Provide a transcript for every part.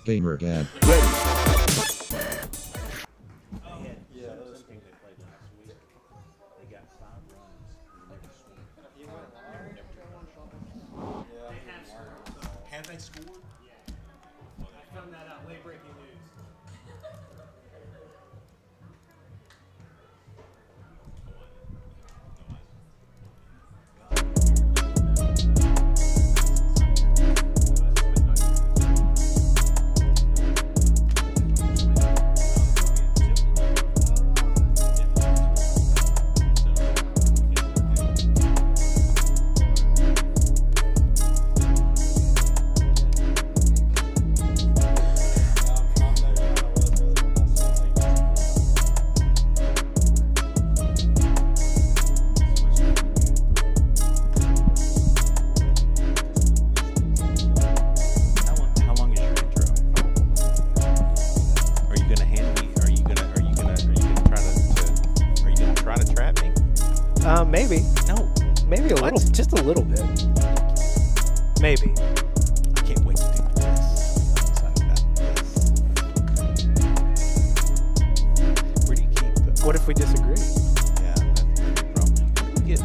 Gamer Gad. Have they scored? Yeah. I found that out. Late breaking news. Maybe. No. Maybe a little. Just a little bit. Maybe. I can't wait to do this. I'm excited about this. Where do you keep the... What if we disagree? Yeah, that's the problem. Where do we get...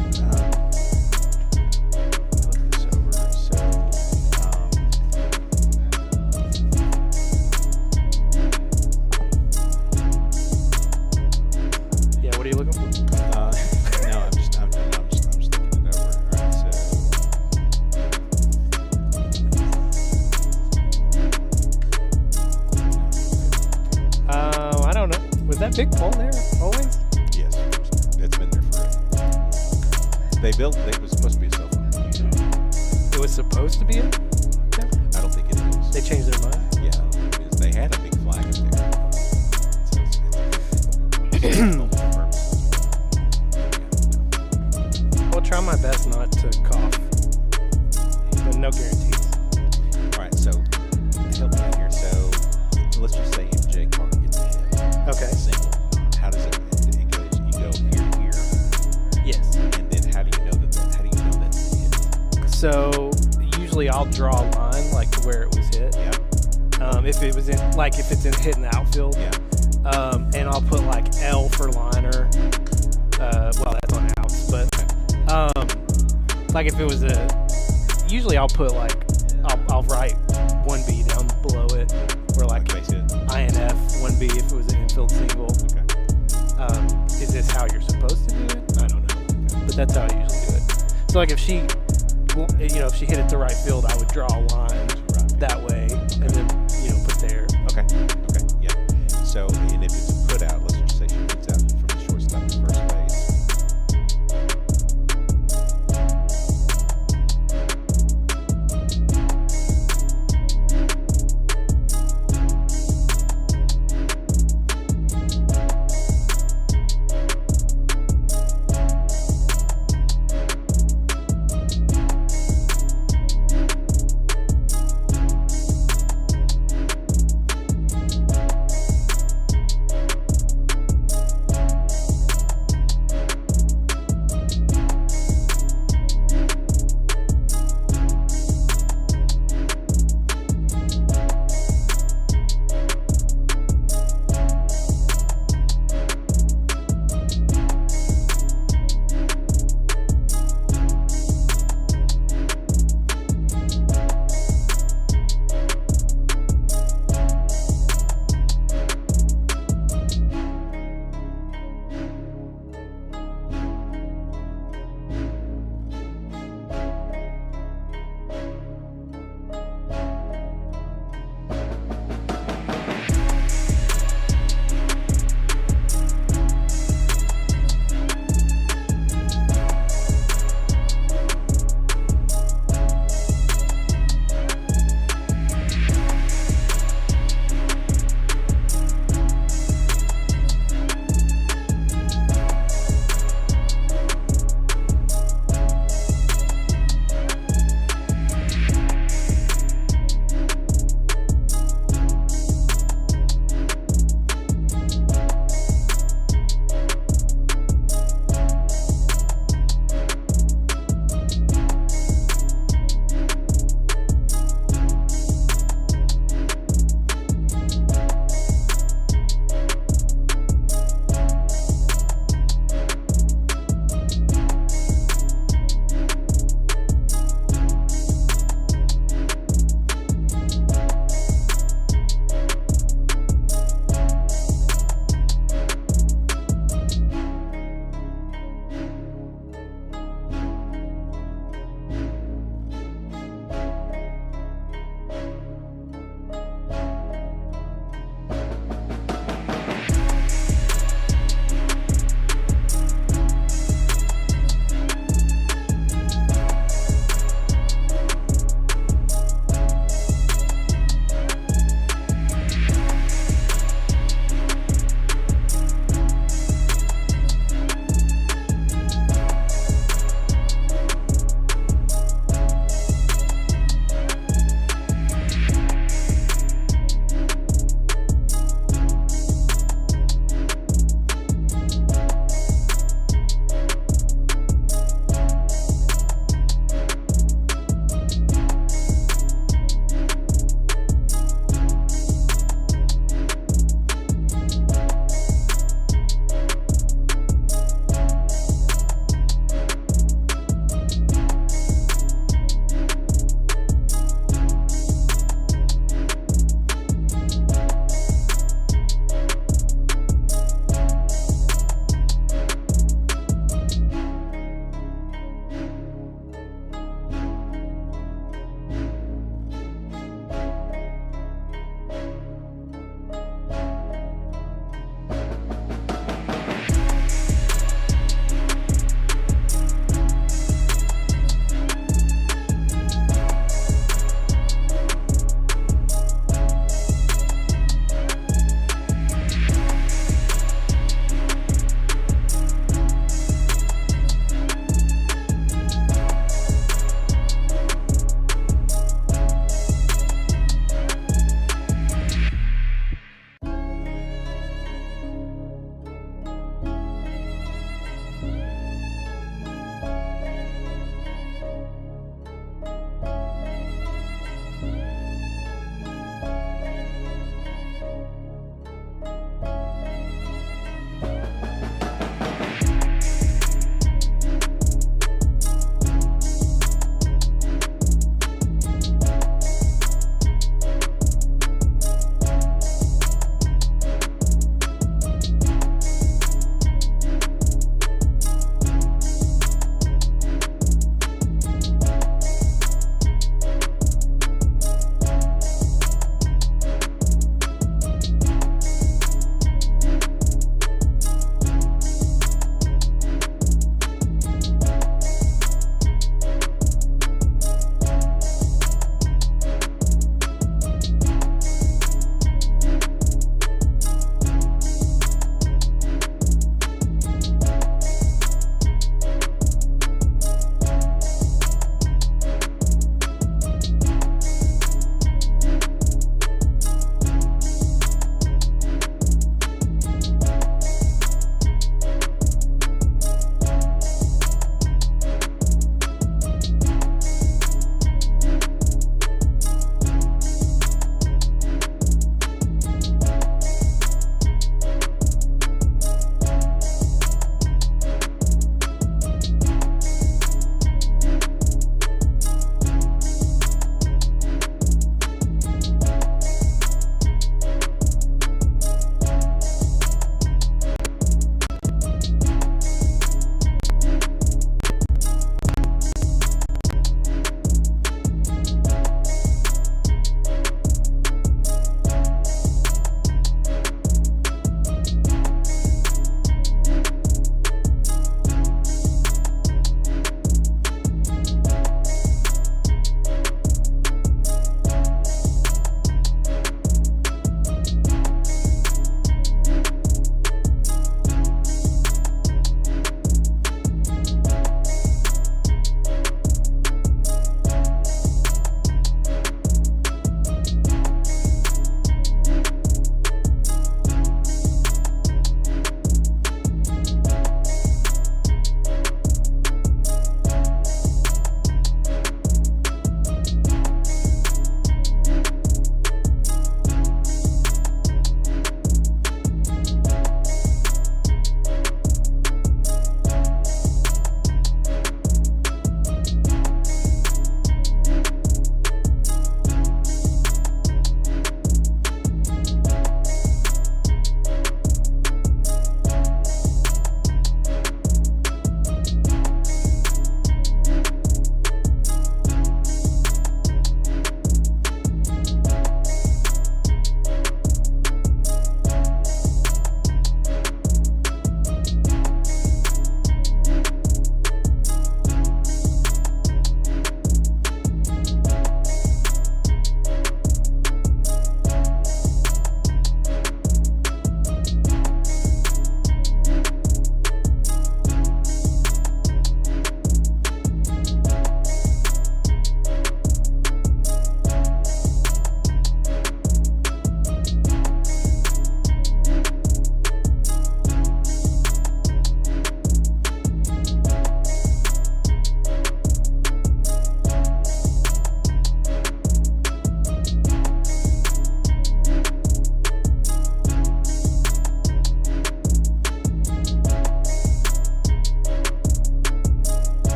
look this over. So, yeah, what are you looking for? no, I'm just looking it over. All right, so... I don't know. Was that big pole there always? Yes, it's been there forever. It was supposed to be a cell phone. It was supposed to be it? I don't think it is. They changed their mind? Yeah, because they had a big flag up there. So I'll try my best not to cough, but no guarantees. all right, so help me out here. So let's just say MJ Carr gets a hit. Okay. Single. How does it go? You go here to here, Yes. and then how do you know that? How do you know that's a hit? So usually I'll draw a line like to where it was hit. Yeah. If it was in, like if it's in hit in the outfield. Yeah. And I'll put like L for liner. Well, that's on outs, but like if it was usually I'll put like I'll write 1B down below it, or like base hit. INF 1B if it was an infield single. Okay. Is this how you're supposed to do it? I don't know, but that's how I usually do it. So like if she hit it to right field, I would draw a line that way, and then put there. Okay. Yeah. So, and if it's put out, let's just say she puts out from the shortstop to first base.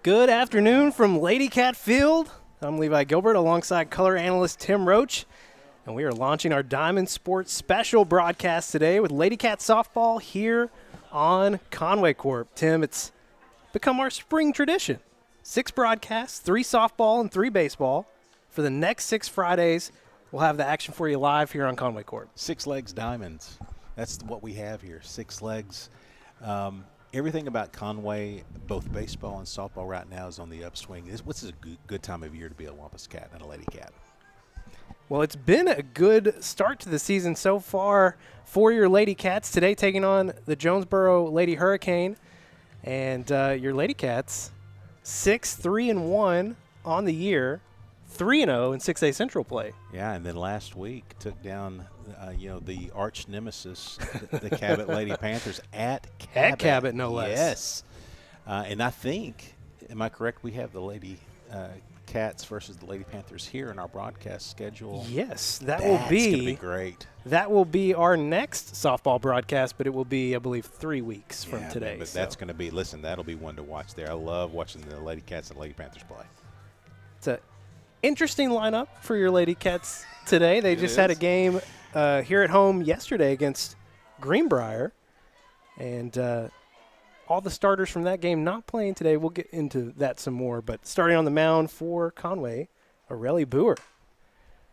Good afternoon from Lady Cat Field. I'm Levi Gilbert alongside color analyst Tim Roach, and we are launching our Diamond Sports special broadcast today with Lady Cat softball here on Conway Corp. Tim, it's become our spring tradition. 6 broadcasts, 3 softball and 3 baseball. For the next 6 Fridays, we'll have the action for you live here on Conway Corp. 6 legs diamonds. That's what we have here, 6 legs. Everything about Conway, both baseball and softball right now, is on the upswing. What's a good time of year to be a Wampus Cat and a Lady Cat? Well, it's been a good start to the season so far for your Lady Cats. Today taking on the Jonesboro Lady Hurricane. And your Lady Cats, 6-3-1 on the year, 3-0 in 6A Central play. Yeah, and then last week took down, the arch nemesis, the Cabot Lady Panthers at Cabot. At Cabot, no less. Yes. And I think, am I correct, we have the Lady Cats versus the Lady Panthers here in our broadcast schedule. Yes, that's going to be great. That will be our next softball broadcast, but it will be, I believe, 3 weeks from today. Man, but that's going to be, that'll be one to watch there. I love watching the Lady Cats and Lady Panthers play. It's an interesting lineup for your Lady Cats today. They just had a game here at home yesterday against Greenbrier, and all the starters from that game not playing today. We'll get into that some more, but starting on the mound for Conway, Aurelie Boer.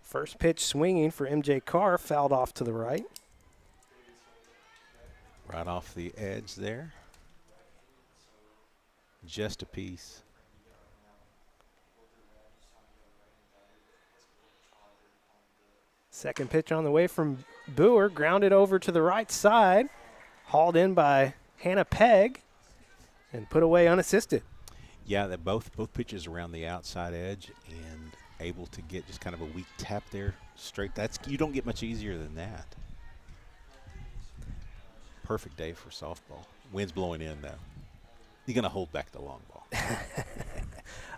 First pitch swinging for MJ Carr, fouled off to the right. Right off the edge there. Just a piece. Second pitch on the way from Boer, grounded over to the right side, hauled in by Hannah Pegg, and put away unassisted. Yeah, that both pitches around the outside edge and able to get just kind of a weak tap there straight. You don't get much easier than that. Perfect day for softball. Wind's blowing in though. You're gonna hold back the long ball.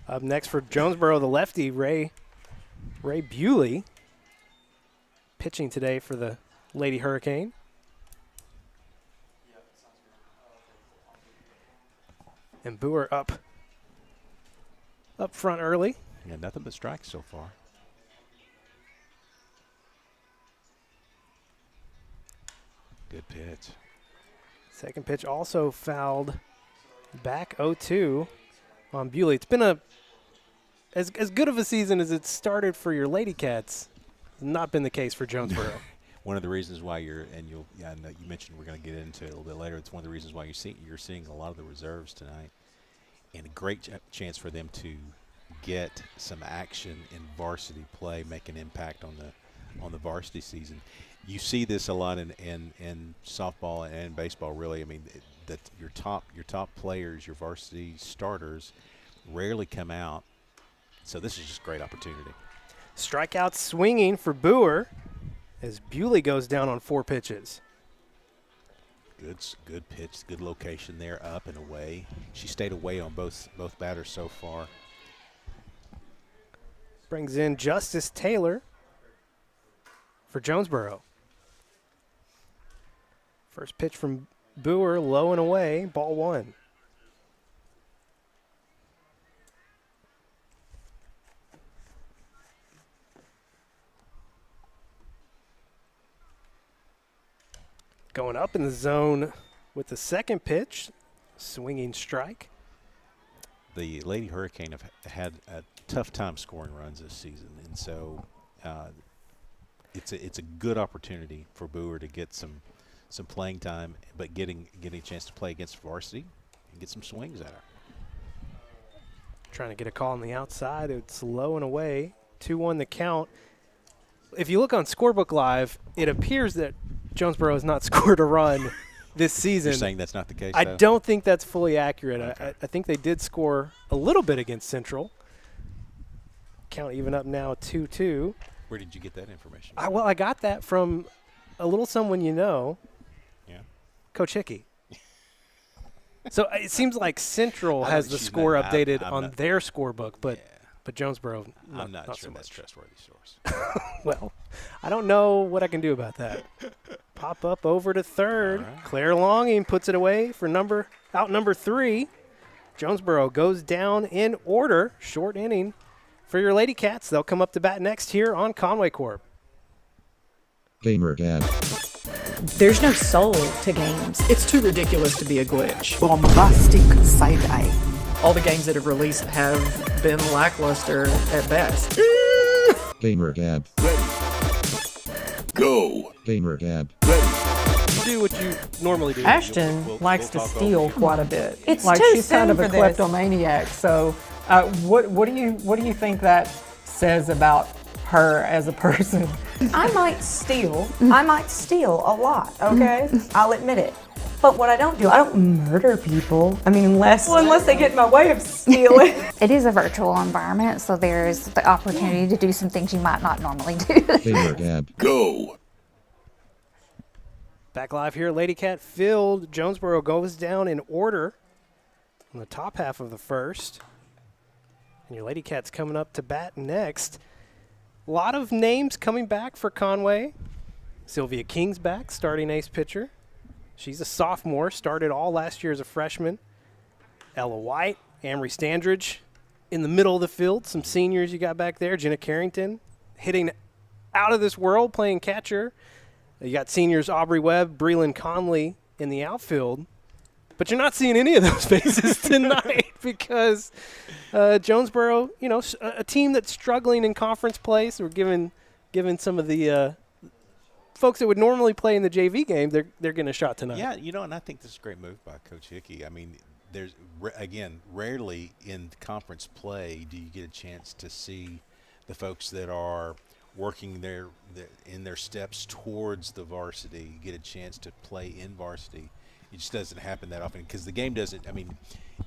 Up next for Jonesboro, the lefty Ray Bewley, pitching today for the Lady Hurricane. And Boer up front early. Yeah, nothing but strikes so far. Good pitch. Second pitch also fouled back 0-2 on Bewley. It's been as good of a season as it started for your Lady Cats. It's not been the case for Jonesboro. One of the reasons why I know you mentioned we're going to get into it a little bit later. It's one of the reasons why you're seeing a lot of the reserves tonight, and a great chance for them to get some action in varsity play, make an impact on the varsity season. You see this a lot in softball and baseball. Really, I mean, that your top players, your varsity starters, rarely come out. So this is just a great opportunity. Strikeout swinging for Boer as Bewley goes down on 4 pitches. Good pitch, good location there, up and away. She stayed away on both batters so far. Brings in Justice Taylor for Jonesboro. First pitch from Boer, low and away, ball 1. Going up in the zone with the second pitch, swinging strike. The Lady Hurricane have had a tough time scoring runs this season, and so it's a good opportunity for Boer to get some playing time, but getting a chance to play against varsity and get some swings at her. Trying to get a call on the outside. It's low and away. 2-1 the count. If you look on Scorebook Live, it appears that Jonesboro has not scored a run this season. You're saying that's not the case, I though? don't think that's fully accurate. Okay. I think they did score a little bit against Central. Count even up now 2-2. Where did you get that information? I got that from a little someone you know. Yeah. Coach Hickey. So it seems like Central has the score updated on their scorebook, but Jonesboro, I'm not sure so that's much. trustworthy source. Well, I don't know what I can do about that. Pop up over to third. All right. Claire Longing puts it away for number 3. Jonesboro goes down in order. Short inning for your Lady Cats. They'll come up to bat next here on Conway Corp. Gamer Gab. There's no soul to games. It's too ridiculous to be a glitch. Bombastic side-eye. All the games that have released have been lackluster at best. Gamer Gab. Go. Gamer Gab. You do what you normally do. Ashton likes to steal quite a bit. It's like too she's kind soon of a for this. kleptomaniac. So, what do you think that says about her as a person? I might steal. I might steal a lot, okay? I'll admit it. But what I don't do, I don't murder people. I mean, unless they get in my way of stealing. It is a virtual environment, so there's the opportunity to do some things you might not normally do. Gamer Gab. Go. Back live here, Lady Cat Field. Jonesboro goes down in order on the top half of the first. And your Lady Cats coming up to bat next. A lot of names coming back for Conway. Sylvia King's back, starting ace pitcher. She's a sophomore, started all last year as a freshman. Ella White, Amory Standridge in the middle of the field. Some seniors you got back there. Jenna Carrington hitting out of this world, playing catcher. You got seniors Aubrey Webb, Breland Conley in the outfield. But you're not seeing any of those faces tonight because Jonesboro, you know, a team that's struggling in conference play, so we're giving some of the folks that would normally play in the JV game, they're getting a shot tonight. Yeah, you know, and I think this is a great move by Coach Hickey. I mean, there's, again, rarely in conference play do you get a chance to see the folks that are working in their steps towards the varsity get a chance to play in varsity. It just doesn't happen that often because the game doesn't, I mean,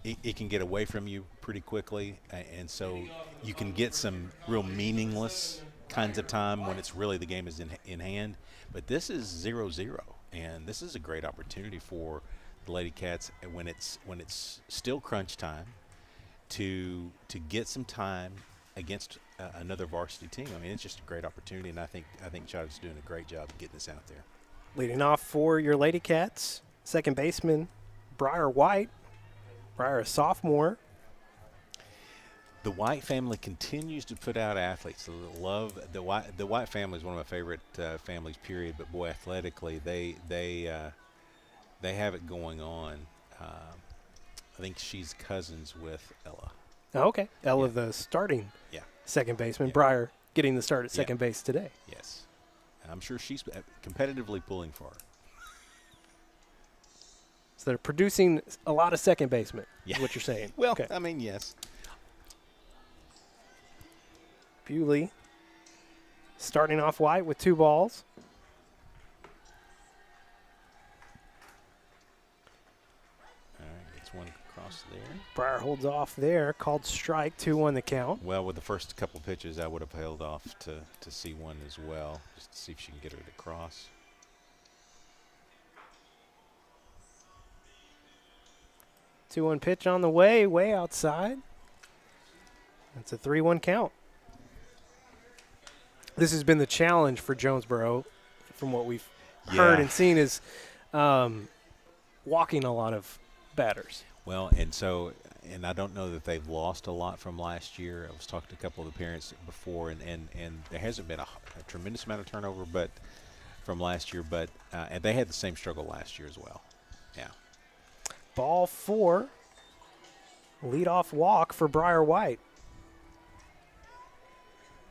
it can get away from you pretty quickly, and so you can get some real meaningless kinds of time when it's really the game is in hand. But this is 0-0, and this is a great opportunity for the Lady Cats when it's still crunch time to get some time against another varsity team. I mean, it's just a great opportunity, and I think Chad's doing a great job of getting this out there. Leading off for your Lady Cats, second baseman Briar White. Briar, a sophomore. The White family continues to put out athletes. Love the White family is one of my favorite families. Period. But boy, athletically, they have it going on. I think she's cousins with Ella. Oh, okay, Ella, the starting second baseman. Briar getting the start at second base today. Yes, and I'm sure she's competitively pulling for her. So they're producing a lot of second basemen. Is what you're saying? Well, okay. I mean, yes. Bewley starting off White with 2 balls. All right, gets one across there. Briar holds off there, called strike, 2-1 the count. Well, with the first couple pitches, I would have held off to see one as well, just to see if she can get her to cross. Two-one pitch on the way outside. That's a 3-1 count. This has been the challenge for Jonesboro, from what we've heard and seen, is walking a lot of batters. Well, and I don't know that they've lost a lot from last year. I was talking to a couple of the parents before, and there hasn't been a tremendous amount of turnover, but from last year. But and they had the same struggle last year as well. Yeah. Ball 4. Leadoff walk for Briar White.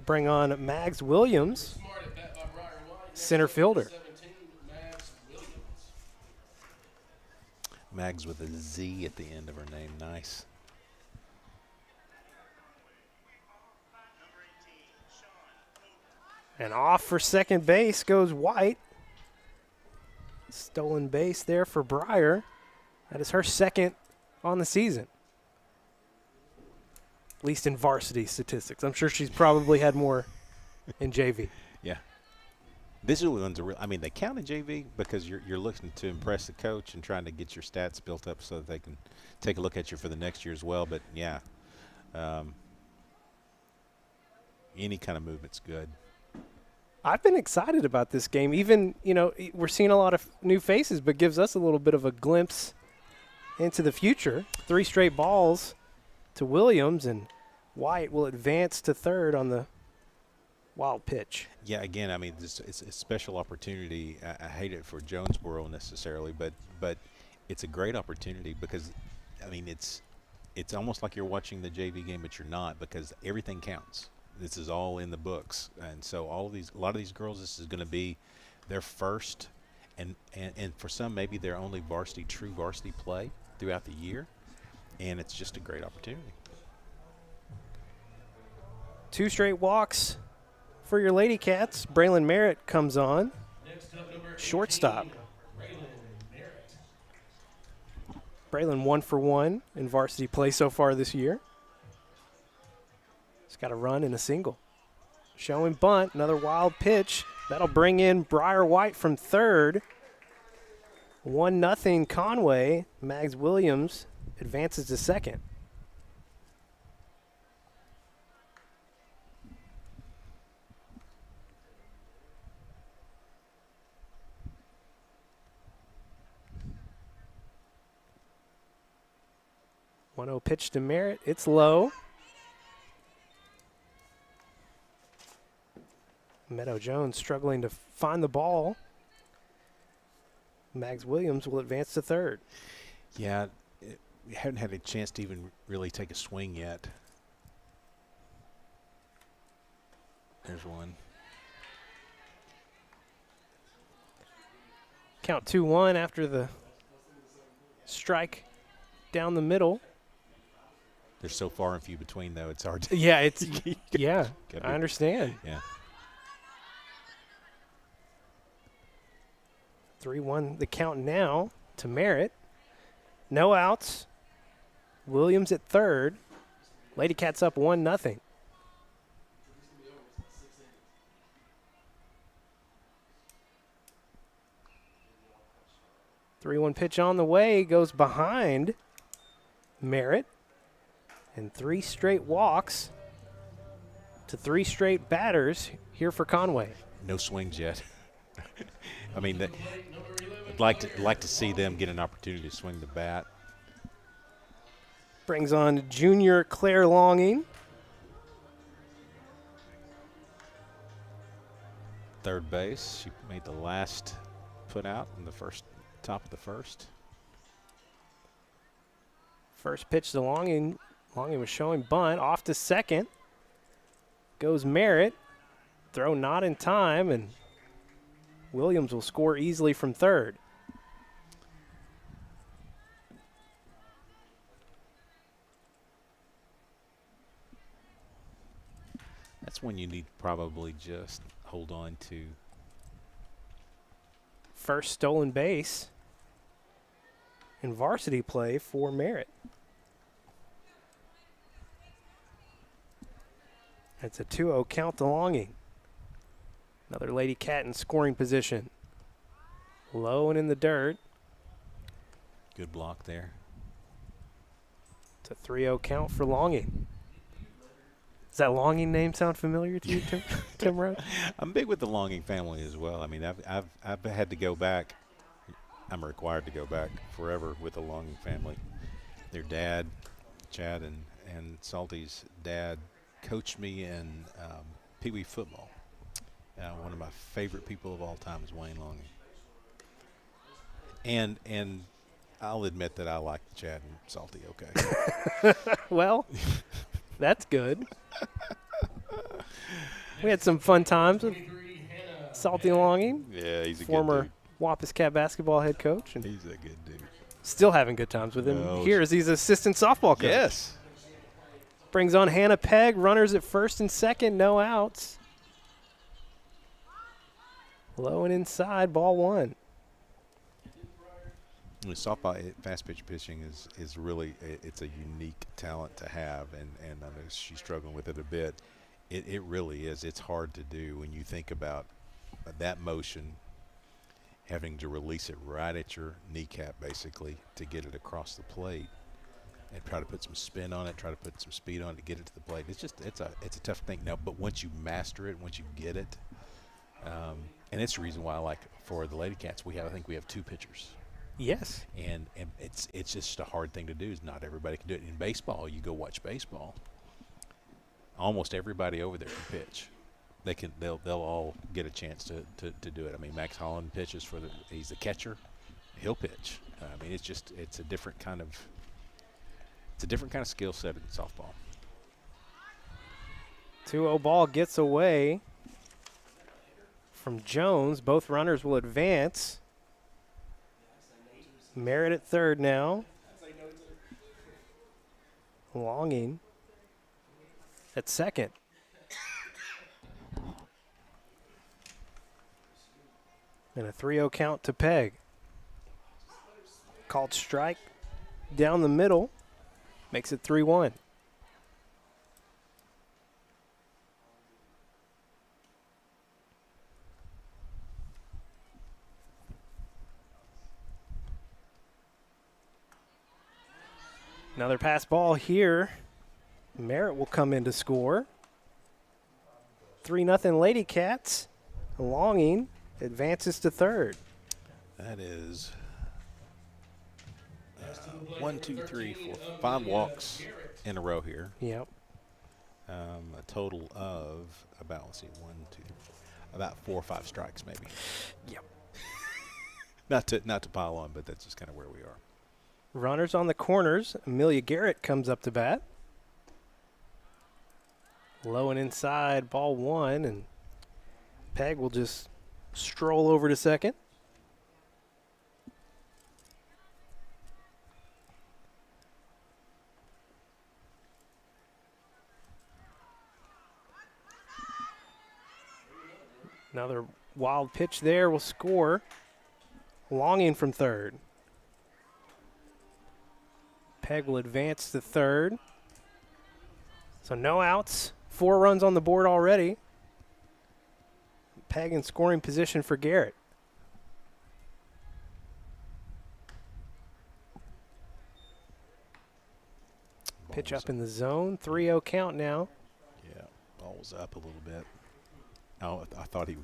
Bring on Mags Williams, center fielder. Mags with a Z at the end of her name. Nice. And off for second base goes White. Stolen base there for Briar. That is her second on the season. At least in varsity statistics. I'm sure she's probably had more in JV. Yeah. These are the ones that I mean, they count in JV because you're looking to impress the coach and trying to get your stats built up so that they can take a look at you for the next year as well. But, yeah, any kind of movement's good. I've been excited about this game. Even, you know, we're seeing a lot of new faces, but gives us a little bit of a glimpse into the future. 3 straight balls to Williams, and White will advance to third on the wild pitch. Yeah, again, I mean, it's a special opportunity. I hate it for Jonesboro necessarily, but it's a great opportunity because, I mean, it's almost like you're watching the JV game, but you're not, because everything counts. This is all in the books, and so a lot of these girls, this is going to be their first, and for some maybe their only true varsity play throughout the year, and it's just a great opportunity. 2 straight walks for your Lady Cats. Braylon Merritt comes on, shortstop. Braylon 1 for 1 in varsity play so far this year. He's got a run and a single. Showing bunt, another wild pitch. That'll bring in Briar White from third. 1-0 Conway. Mags Williams advances to second. One-0 pitch to Merritt. It's low. Meadow Jones struggling to find the ball. Mags Williams will advance to third. Yeah, we haven't had a chance to even really take a swing yet. There's one. Count 2-1 after the strike down the middle. They're so far and few between, though, it's hard to. Yeah, it's yeah. Gotta I be- understand. Yeah. 3-1 the count now to Merritt. No outs. Williams at third. Lady Cats up 1-0. Three-one pitch on the way, goes behind Merritt. And 3 straight walks to 3 straight batters here for Conway. No swings yet. I mean, I'd like to see them get an opportunity to swing the bat. Brings on junior Claire Longing. Third base, she made the last put out in the top of the first. First pitch to Longing. Longing was showing bunt. Off to second. Goes Merritt. Throw not in time, and Williams will score easily from third. That's when you need to probably just hold on to. First stolen base in varsity play for Merritt. It's a 2-0 count to Longing. Another Lady Cat in scoring position. Low and in the dirt. Good block there. It's a 3-0 count for Longing. Does that Longing name sound familiar to you, Tim Rhodes? I'm big with the Longing family as well. I mean, I've had to go back. I'm required to go back forever with the Longing family. Their dad, Chad and Salty's dad, coached me in Pee Wee football. One of my favorite people of all time is Wayne Longing. And I'll admit that I like Chad and Salty. Okay. Well, that's good. We had some fun times with Salty Longing, Yeah, he's a former good Wampus Cat basketball head coach, and dude. He's a good dude. still having good times with him No, here as he's assistant softball coach. Yes. Brings on Hannah Pegg, runners at first and second, no outs. Low and inside, ball one. Softball, fast pitch pitching is really it's a unique talent to have, and I know she's struggling with it a bit. It really is. It's hard to do when you think about that motion, having to release it right at your kneecap basically to get it across the plate, and try to put some spin on it, try to put some speed on it to get it to the plate. It's a tough thing now, but once you master it, once you get it, and it's the reason why I like for the Lady Cats I think we have 2 pitchers. Yes. And it's just a hard thing to do. Is not everybody can do it. In baseball, you go watch baseball. Almost everybody over there can pitch. They'll all get a chance to do it. I mean, Max Holland pitches he's the catcher. He'll pitch. I mean, it's a different kind of skill set in softball. 2-0 ball gets away from Jones. Both runners will advance. Merritt at third now. Longing at second. And a 3-0 count to Peg. Called strike down the middle. Makes it 3-1. Another pass ball here. Merritt will come in to score. 3-0 Lady Cats. Longing advances to third. That is 1, 2, 3, 4, 5 walks in a row here. Yep. A total of about, let's see, 1, 2, about 4 or 5 strikes maybe. Yep. Not to pile on, but that's just kind of where we are. Runners on the corners. Amelia Garrett comes up to bat. Low and inside, ball 1, and Peg will just stroll over to second. Another wild pitch there will score. Longing from third. Peg will advance to third. So no outs. 4 runs on the board already. Peg in scoring position for Garrett. Pitch up in the zone. 3-0 count now. Yeah, ball was up a little bit. Oh, I thought he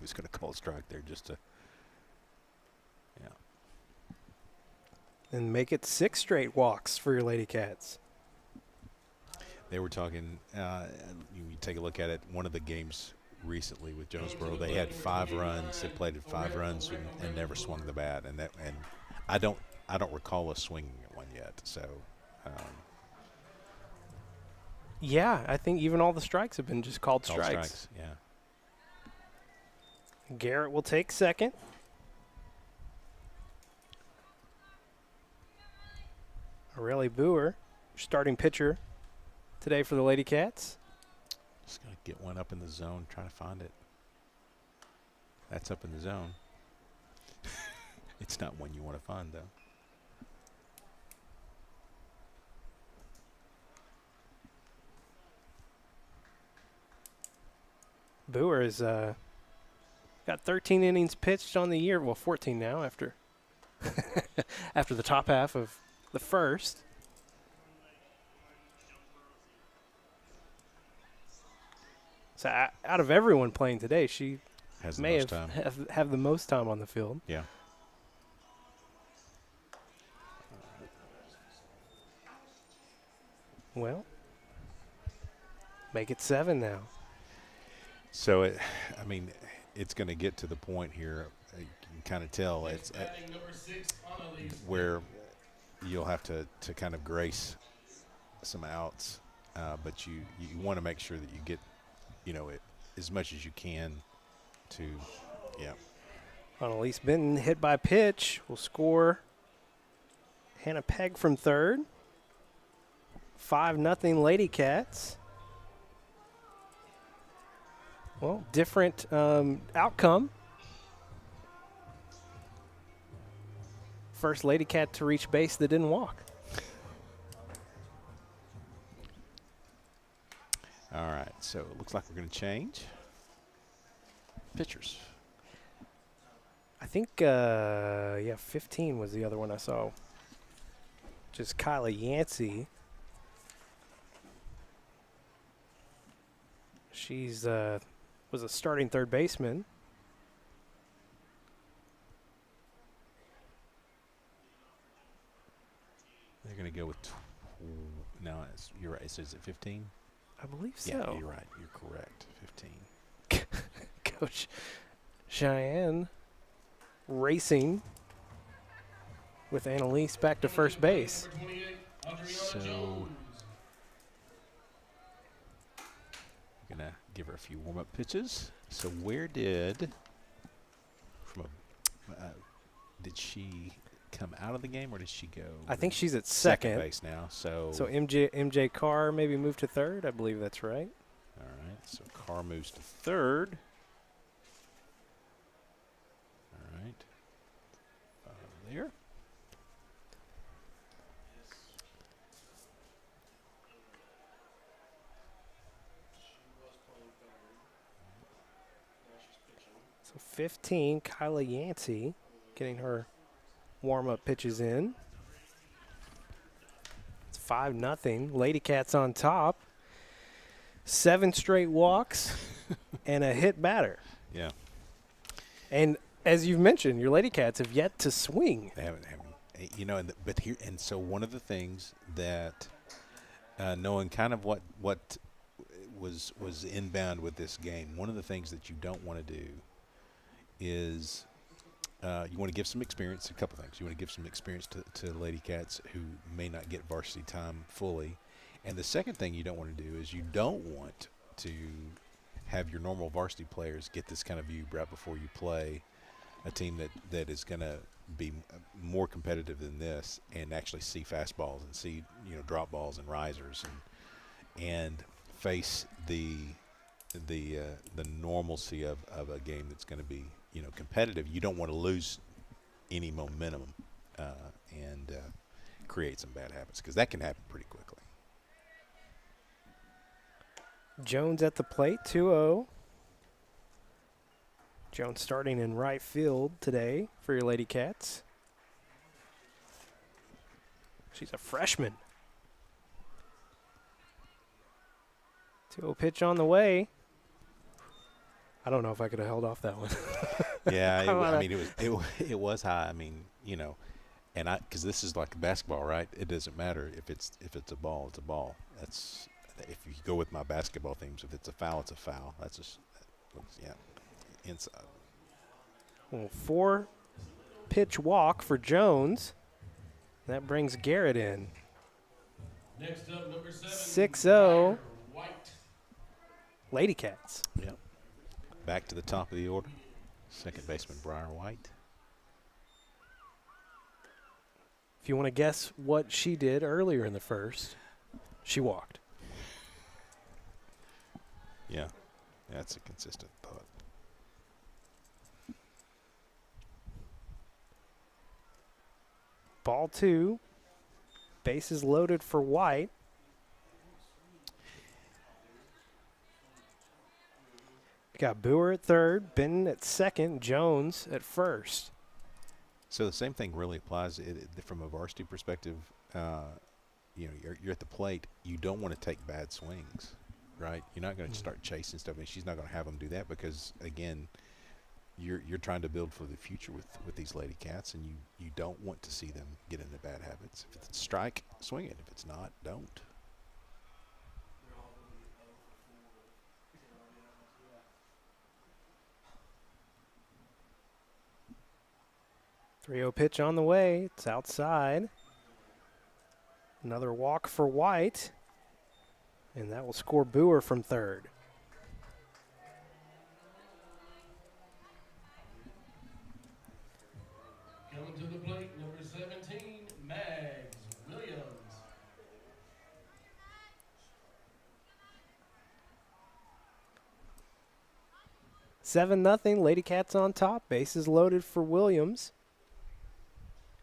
was going to call a strike there just to. Yeah. And make it 6 straight walks for your Lady Cats. They were talking, you take a look at it, one of the games recently with Jonesboro, they had 5 runs. They played at 5 runs and never swung the bat. And I don't recall us swinging at one yet. So. Yeah, I think even all the strikes have been just called All strikes. Yeah. Garrett will take second. Aurelie Boer, starting pitcher today for the Lady Cats. Just going to get one up in the zone, try to find it. That's up in the zone. It's not one you want to find, though. Boer has got 13 innings pitched on the year. Well, 14 now after after the top half of the first. So out of everyone playing today, she Has the may most time. have the most time on the field. Yeah. Well, make it 7 now. So, it's going to get to the point here, you can kind of tell, it's where you'll have to kind of grace some outs, but you want to make sure that you get, it as much as you can to, yeah. Annalise Benton hit by pitch will score. Hannah Peg from third. 5-0 Lady Cats. Well, different outcome. First Lady Cat to reach base that didn't walk. All right, so it looks like we're going to change pitchers. I think, 15 was the other one I saw. Just Kyla Yancey. She's was a starting third baseman. going to go with no, you're right. It says it 15? I believe so. Yeah, you're right. You're correct. 15. Coach Cheyenne racing with Annalise back to first base. So we're going to give her a few warm-up pitches. So where did she come out of the game, or did she go? I think she's at second base now. So MJ Carr maybe moved to third. I believe that's right. All right. So Carr moves to third. All right. There. So 15, Kyla Yancey getting her warm-up pitches in. It's 5-0. Lady Cats on top. 7 straight walks and a hit batter. Yeah. And as you've mentioned, your Lady Cats have yet to swing. They haven't. You know, and so one of the things that knowing kind of what was inbound with this game, one of the things that you don't want to do is you want to give some experience. A couple things. You want to give some experience to Lady Cats who may not get varsity time fully, and the second thing you don't want to do is you don't want to have your normal varsity players get this kind of view right before you play a team that is going to be more competitive than this, and actually see fastballs and see drop balls and risers and face the normalcy of a game that's going to be competitive. You don't want to lose any momentum and create some bad habits, because that can happen pretty quickly. Jones at the plate, 2-0. Jones starting in right field today for your Lady Cats. She's a freshman. 2-0 pitch on the way. I don't know if I could have held off that one. Yeah, it was high. I mean, and because this is like basketball, right? It doesn't matter if it's a ball, it's a ball. That's if you go with my basketball themes. If it's a foul, it's a foul. That's just inside. Well, 4-pitch walk for Jones. That brings Garrett in. Next up, number 7. 6-0. White. Lady Cats. Yep. Back to the top of the order. Second baseman Briar White. If you want to guess what she did earlier in the first, she walked. Yeah, that's a consistent thought. Ball 2. Bases loaded for White. We got Boer at third, Benton at second, Jones at first. So the same thing really applies from a varsity perspective. You're at the plate. You don't want to take bad swings, right? You're not going to start chasing stuff, and she's not going to have them do that, because again, you're trying to build for the future with these Lady Cats, and you don't want to see them get into bad habits. If it's a strike, swing it. If it's not, don't. .30 pitch on the way. It's outside. Another walk for White. And that will score Boer from third. Coming to the plate, number 17, Mags Williams. Seven nothing. Lady Cats on top. Bases loaded for Williams.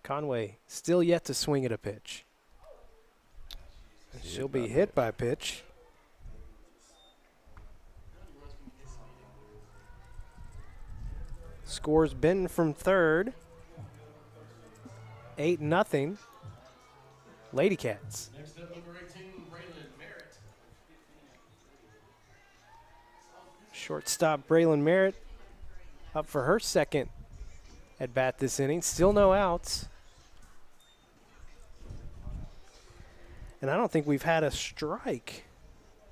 Conway still yet to swing at a pitch. She'll be hit by pitch. Scores Benton from third. 8-0. Lady Cats. Next up, number 18, Braylon Merritt. Shortstop Braylon Merritt up for her second at bat this inning. Still no outs. And I don't think we've had a strike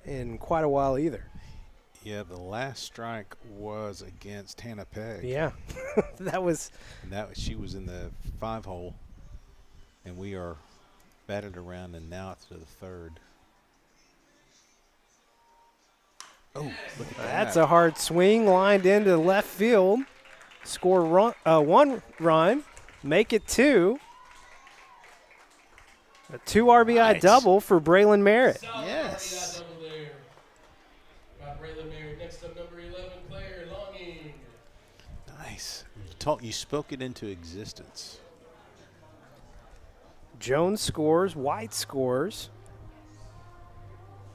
in quite a while either. Yeah, the last strike was against Hannah Pegg. Yeah, that was. And she was in the 5-hole, and we are batted around, and now it's to the 3rd. Oh, look at that. That's a hard swing, lined into left field. Score 1 run, make it 2. A 2 RBI double for Braylon Merritt. Yes. RBI double there. Got Braylon Merritt. Next up, number 11, Claire Longing. Nice. You spoke it into existence. Jones scores, White scores,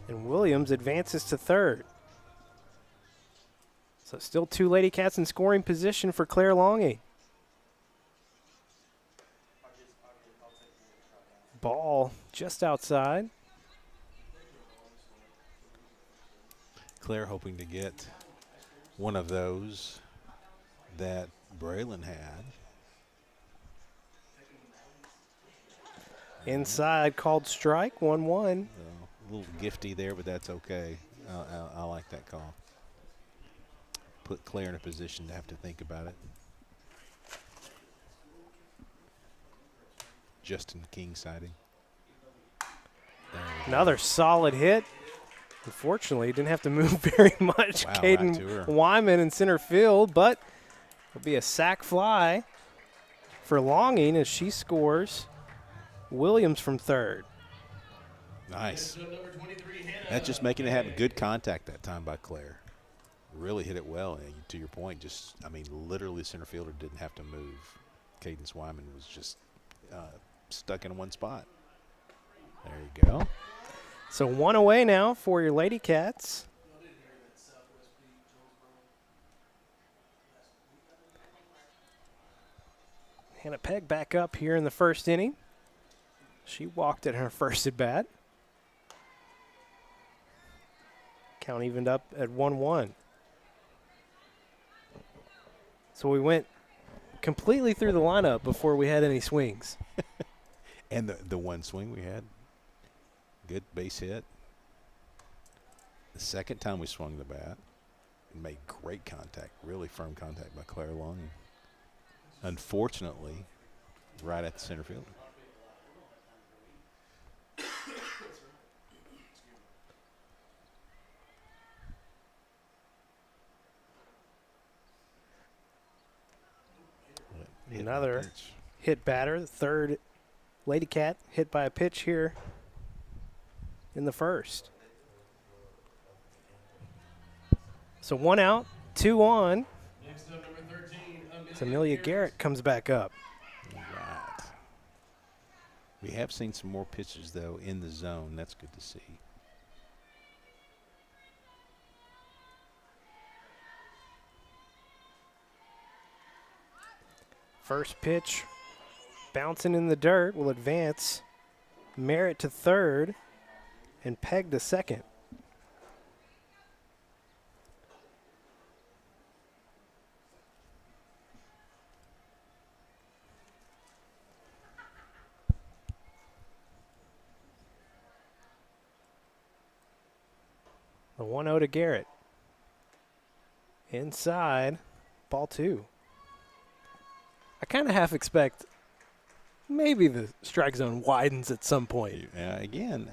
and Williams advances to 3rd. So still 2 Lady Cats in scoring position for Claire Longing. Ball just outside. Claire hoping to get one of those that Braylon had. Inside, called strike, 1-1. A little gifty there, but that's okay. I like that call. Put Claire in a position to have to think about it. Justin King sighting. Another solid hit. Unfortunately, didn't have to move very much. Wow, Caden right to her. Wyman in center field, but it'll be a sac fly for Longing as she scores. Williams from 3rd. Nice. Next up, number 23, Hannah. That's just making it happen. Good contact that time by Claire. Really hit it well. And to your point, literally the center fielder didn't have to move. Cadence Wyman was just stuck in one spot. There you go. So 1 away now for your Lady Cats. Hannah Pegg back up here in the 1st inning. She walked at her first at bat. Count evened up at 1-1. So we went completely through the lineup before we had any swings. And the one swing we had, good base hit. The second time we swung the bat, and made great contact, really firm contact by Claire Longing. Unfortunately, right at the center fielder. Another hit batter, the 3rd Lady Cat hit by a pitch here in the 1st. So 1 out, 2 on. Next up, number 13, So Amelia Garrett comes back up. Right. We have seen some more pitches, though, in the zone. That's good to see. First pitch, bouncing in the dirt, will advance Merritt to 3rd and Pegg to 2nd. The 1-0 to Garrett. Inside, ball 2. I kind of half expect maybe the strike zone widens at some point. Again,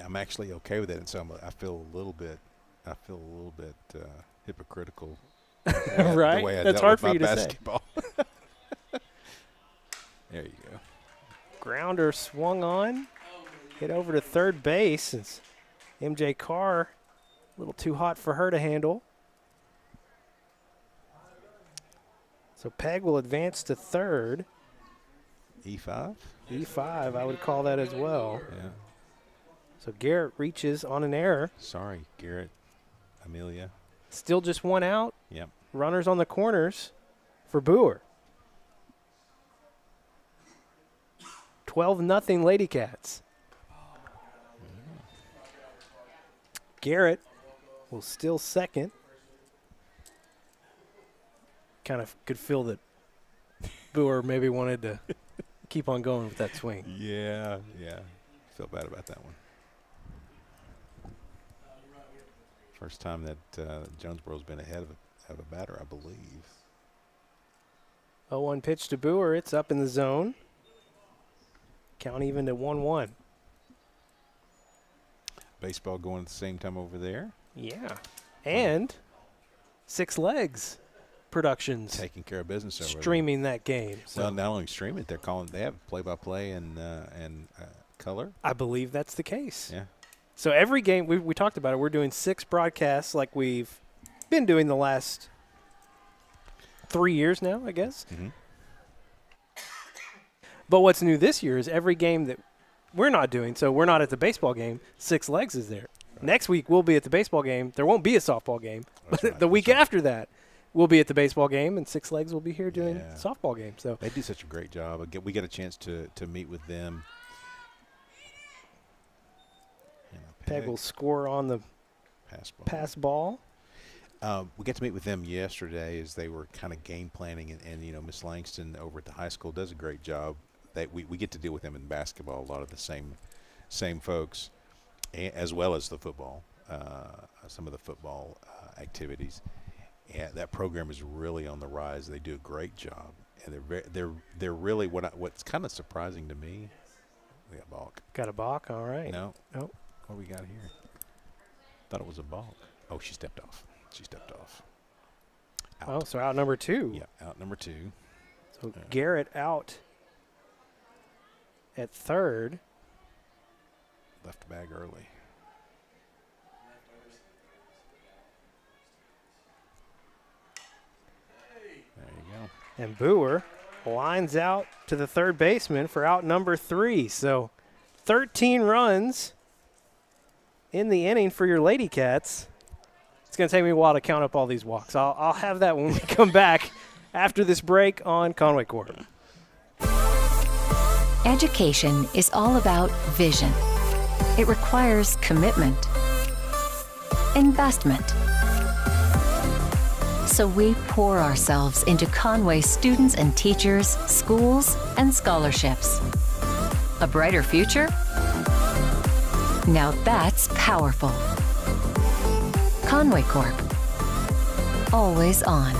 I'm actually okay with it, and so I feel a little bit hypocritical. Right? The way I That's dealt hard with for my you to say. basketball. There you go. Grounder swung on, hit over to 3rd base. It's MJ Carr, a little too hot for her to handle. So Pegg will advance to 3rd. E5? E5, I would call that as well. Yeah. So Garrett reaches on an error. Sorry, Garrett, Amelia. Still just 1 out. Yep. Runners on the corners for Boer. 12-0 Lady Cats. Garrett will still 2nd. Kind of could feel that Boer maybe wanted to keep on going with that swing. Yeah. feel bad about that one. First time that Jonesboro's been ahead of a batter, I believe. 0-1 pitch to Boer. It's up in the zone. Count even to 1-1. Baseball going at the same time over there. Yeah. And Six Legs Productions Taking care of business over streaming that game. there. Well, not only stream it, they have play-by-play and color. I believe that's the case. Yeah. So every game, we talked about it, we're doing 6 broadcasts like we've been doing the last 3 years now, I guess. Mm-hmm. But what's new this year is every game that we're not doing, so we're not at the baseball game, Six Legs is there. Right. Next week, we'll be at the baseball game. There won't be a softball game. But Right. the week after that, we'll be at the baseball game, and Six Legs will be here doing Yeah. softball game. So They do such a great job. We get a chance to meet with them. Peg will score on the pass ball. We got to meet with them yesterday as they were kind of game planning, and you know, Miss Langston over at the high school does a great job. We get to deal with them in basketball, a lot of the same folks, as well as the football, some of the football activities. And that program is really on the rise. They do a great job, and they're really what's kind of surprising to me. We got balk. Got a balk, all right. No. Oh. What we got here? Thought it was a balk. Oh, she stepped off. Out. Oh, so out number 2. Yeah, out number 2. So Garrett out at third. Left bag early. There you go. And Boer lines out to the third baseman for out number 3. So 13 runs in the inning for your Lady Cats. It's going to take me a while to count up all these walks. I'll have that when we come back after this break on Conway Corp. Education is all about vision. It requires commitment, investment. So we pour ourselves into Conway students and teachers, schools, and scholarships. A brighter future? Now that's powerful. Conway Corp. Always on.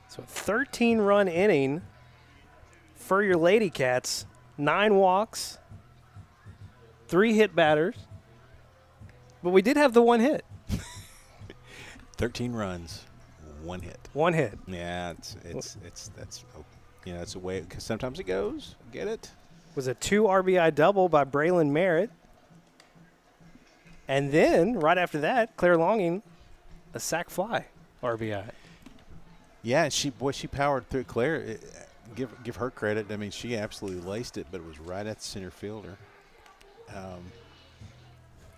So 13-run inning for your Lady Cats. 9 walks, 3 hit batters. But we did have the 1 hit. 13 runs, 1 hit. 1 hit. Yeah, it's you know, it's a way, because sometimes it goes. Get it? Was a 2 RBI double by Braylon Merritt. And then, right after that, Claire Longing, a sac fly RBI. Yeah, she powered through. Claire, give her credit. I mean, she absolutely laced it, but it was right at the center fielder.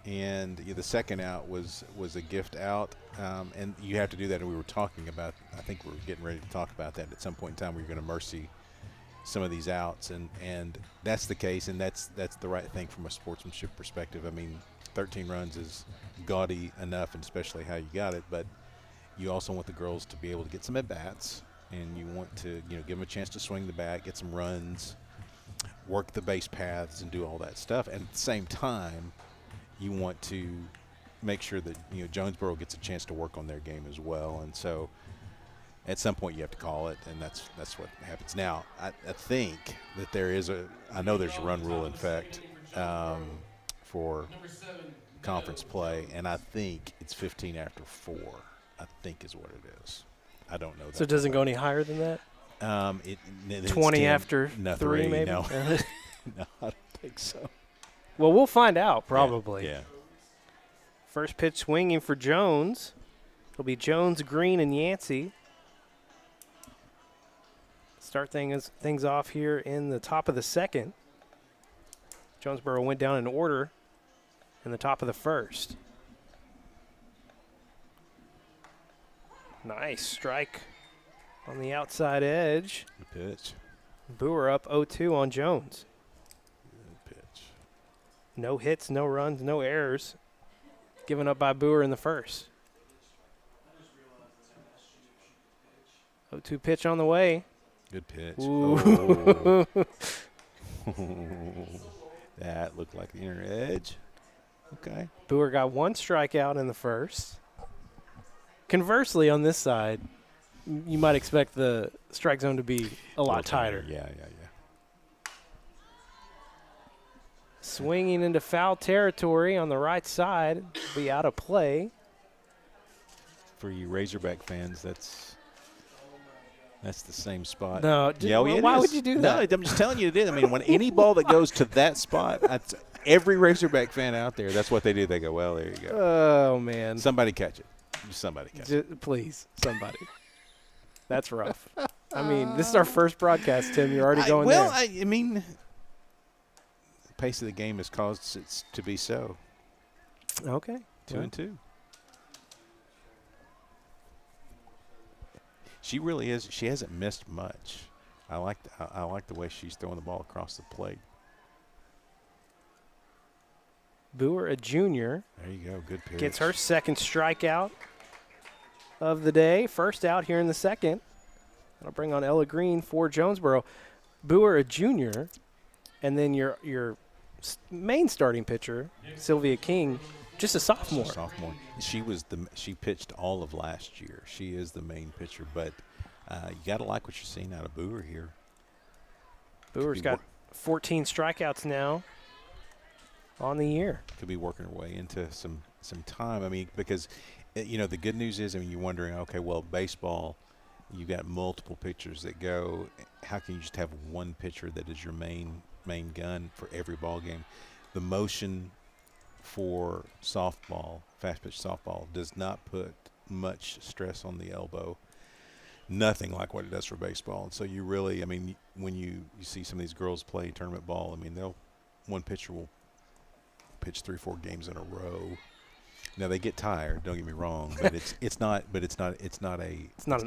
And the second out was a gift out, and you have to do that. And we were talking about, I think we were getting ready to talk about that at some point in time. We're going to mercy some of these outs, and that's the case, and that's the right thing from a sportsmanship perspective. I mean, 13 runs is gaudy enough, and especially how you got it, but you also want the girls to be able to get some at bats, and you want to give them a chance to swing the bat, get some runs, work the base paths, and do all that stuff. And at the same time, you want to make sure that Jonesboro gets a chance to work on their game as well. And so at some point you have to call it, and that's what happens. Now, I think that I know there's a run rule in effect for conference play, and I think it's 15 after 4, I think is what it is. I don't know that. So it doesn't go any higher than that? 20 10, after 3 maybe? No. No, I don't think so. Well, we'll find out probably. Yeah. First pitch swinging for Jones. It'll be Jones, Green, and Yancey. Start things off here in the top of the second. Jonesboro went down in order in the top of the first. Nice strike on the outside edge. Good pitch. Boer up 0-2 on Jones. Good pitch. No hits, no runs, no errors given up by Boer in the first. 0-2 pitch on the way. Good pitch. Ooh. Oh. That looked like the inner edge. Okay. Boer got 1 strikeout in the first. Conversely, on this side, you might expect the strike zone to be a lot tighter. Yeah. Swinging into foul territory on the right side, be out of play. For you Razorback fans, that's the same spot. No, why would you do that? No, I'm just telling you it is. I mean, when any ball that goes to that spot, that's every Razorback fan out there, that's what they do. They go, well, there you go. Oh, man. Somebody catch it. Somebody catch it. Please, somebody. That's rough. I mean, this is our first broadcast, Tim. You're already going there. I mean, the pace of the game has caused it to be so. Okay. 2-2. She really is. She hasn't missed much. I like the way she's throwing the ball across the plate. Boer, a junior. There you go. Good pitch. Gets her second strikeout of the day. First out here in the second. That'll bring on Ella Green for Jonesboro. Boer, a junior, and then your main starting pitcher, Sylvia King, just a sophomore. She pitched all of last year. She is the main pitcher, but you got to like what you're seeing out of Boer here. Boer's got 14 strikeouts now on the year. Could be working her way into some time. I mean, because the good news is, I mean, you're wondering, okay, well, baseball, you got multiple pitchers that go. How can you just have one pitcher that is your main gun for every ball game? The motion for softball, fast pitch softball, does not put much stress on the elbow. Nothing like what it does for baseball. And so you really, I mean, when you see some of these girls play tournament ball, I mean, one pitcher will pitch 3-4 games in a row. Now they get tired. Don't get me wrong, but it's not an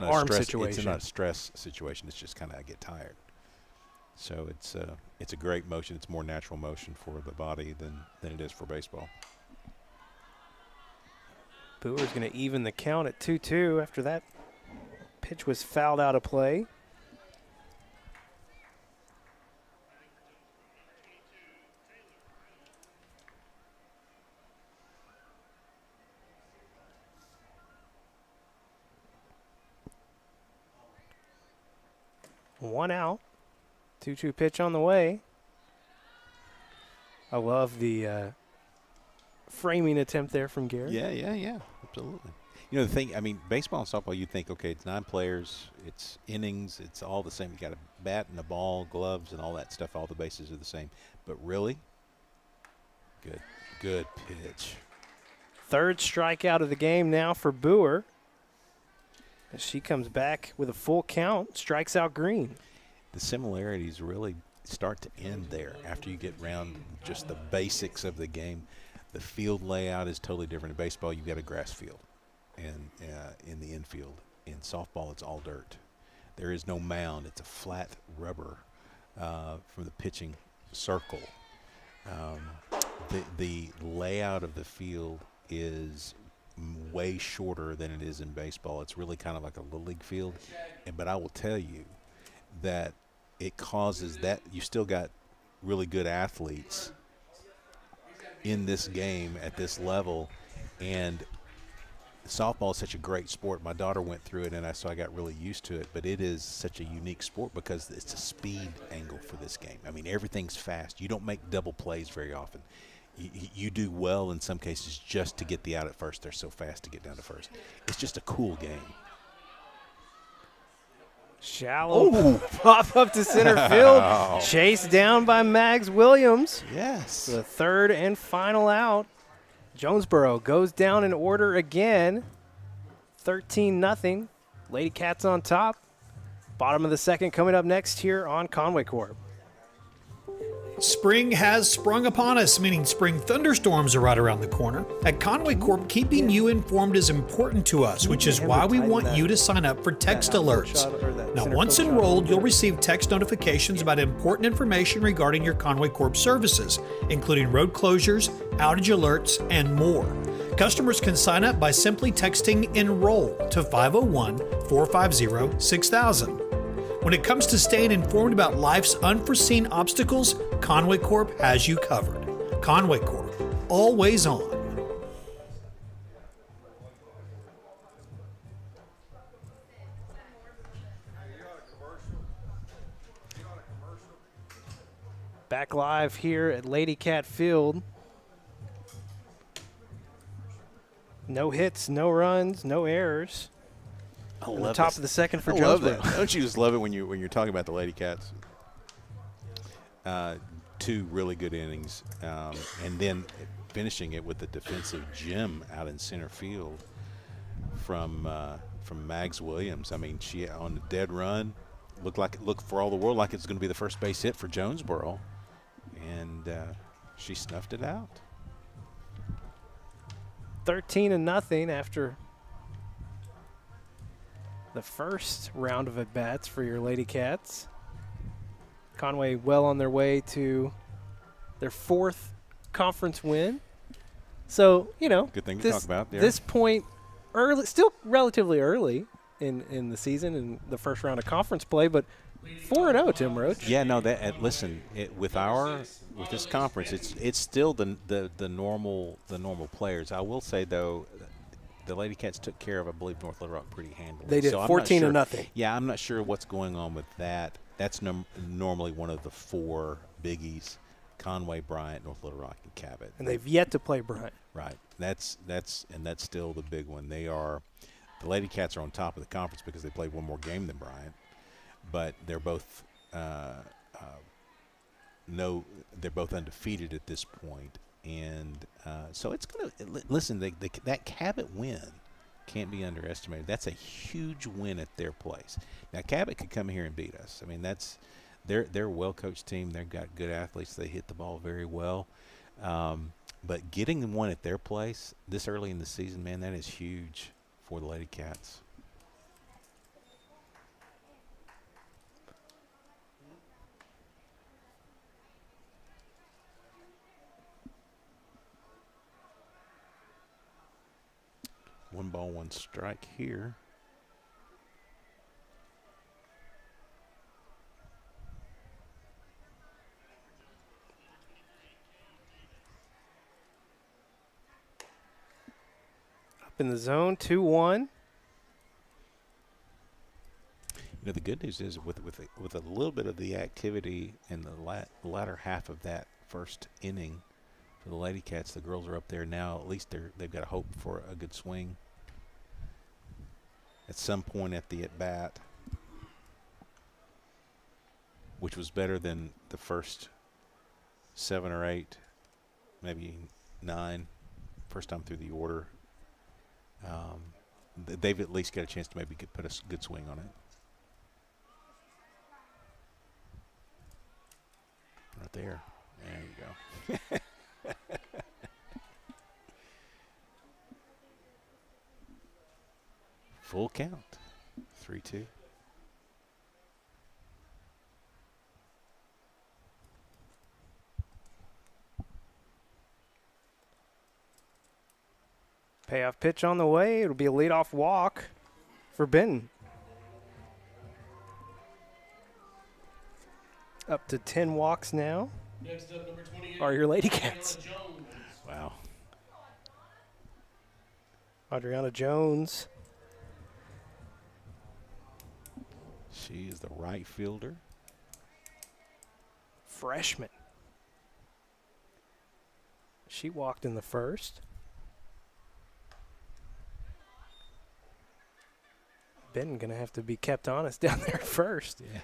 arm stress, situation. It's not a stress situation. It's just kind of I get tired. So it's a great motion. It's more natural motion for the body than it is for baseball. Boer's going to even the count at 2-2 after that pitch was fouled out of play. One out. 2-2 pitch on the way. I love the framing attempt there from Gary. Yeah, absolutely. You know, the thing, I mean, baseball and softball, you think, okay, it's 9 players, it's innings, it's all the same. You got a bat and a ball, gloves, and all that stuff. All the bases are the same. But really, good pitch. Third strikeout of the game now for Boer. As she comes back with a full count, strikes out Green. The similarities really start to end there after you get around just the basics of the game. The field layout is totally different. In baseball, you've got a grass field, and in the infield. In softball, it's all dirt. There is no mound. It's a flat rubber from the pitching circle. The layout of the field is way shorter than it is in baseball. It's really kind of like a little league field. But I will tell you that it causes that you still got really good athletes in this game at this level, and softball is such a great sport. My daughter went through it, and so I got really used to it, but it is such a unique sport because it's a speed angle for this game. I mean, everything's fast. You don't make double plays very often. You do well in some cases just to get the out at first. They're so fast to get down to first. It's just a cool game. Shallow pop up to center field. Chased down by Mags Williams. Yes. The third and final out. Jonesboro goes down in order again. 13-0. Lady Cats on top. Bottom of the second coming up next here on Conway Corp. Spring has sprung upon us, meaning spring thunderstorms are right around the corner. At Conway Corp, keeping you informed is important to us, which is why we want you to sign up for text alerts. Now, once enrolled, you'll receive text notifications about important information regarding your Conway Corp services, including road closures, outage alerts, and more. Customers can sign up by simply texting ENROLL to 501-450-6000. When it comes to staying informed about life's unforeseen obstacles, Conway Corp has you covered. Conway Corp, always on. Back live here at Lady Cat Field. No hits, no runs, no errors. I On the love top this. of the second for I love Jonesboro. that. Don't you just love it when you're talking about the Lady Cats? 2 really good innings, and then finishing it with the defensive gem out in center field from Mags Williams. I mean, she on the dead run looked for all the world like it's going to be the first base hit for Jonesboro, and she snuffed it out. 13-0 after the first round of at-bats for your Lady Cats. Conway well on their way to their 4th conference win. So, you know, Good thing to talk about there. This point, early, still relatively early in the season in the first round of conference play, but 4-0, Tim Roach. Yeah, no. Listen, with this conference, it's still the normal players. I will say though, the Lady Cats took care of, I believe, North Little Rock pretty handily. They did, so 14-0. Yeah, I'm not sure what's going on with that. That's normally one of the 4 biggies: Conway, Bryant, North Little Rock, and Cabot. And they've yet to play Bryant. Right. That's still the big one. The Lady Cats are on top of the conference because they played one more game than Bryant, but they're both they're both undefeated at this point, and so it's gonna listen. That Cabot win can't be underestimated. That's a huge win at their place. Now Cabot could come here and beat us. I mean, they're a well-coached team. They've got good athletes. They hit the ball very well. But getting one at their place this early in the season, man, that is huge for the Lady Cats. One ball, one strike here. Up in the zone, 2-1. You know, the good news is with a little bit of the activity in the latter half of that first inning for the Lady Cats, the girls are up there now. At least they've got a hope for a good swing at some point at the at-bat, which was better than the first 7 or 8, maybe 9, first time through the order. They've at least got a chance to maybe put a good swing on it. Right there. There you go. Full count. 3-2. Payoff pitch on the way. It'll be a leadoff walk for Benton. Up to 10 walks now. Next up, number 28. Are your Lady Cats. Wow. Adriana Jones. She is the right fielder. Freshman. She walked in the first. Ben gonna have to be kept honest down there at first. Yeah.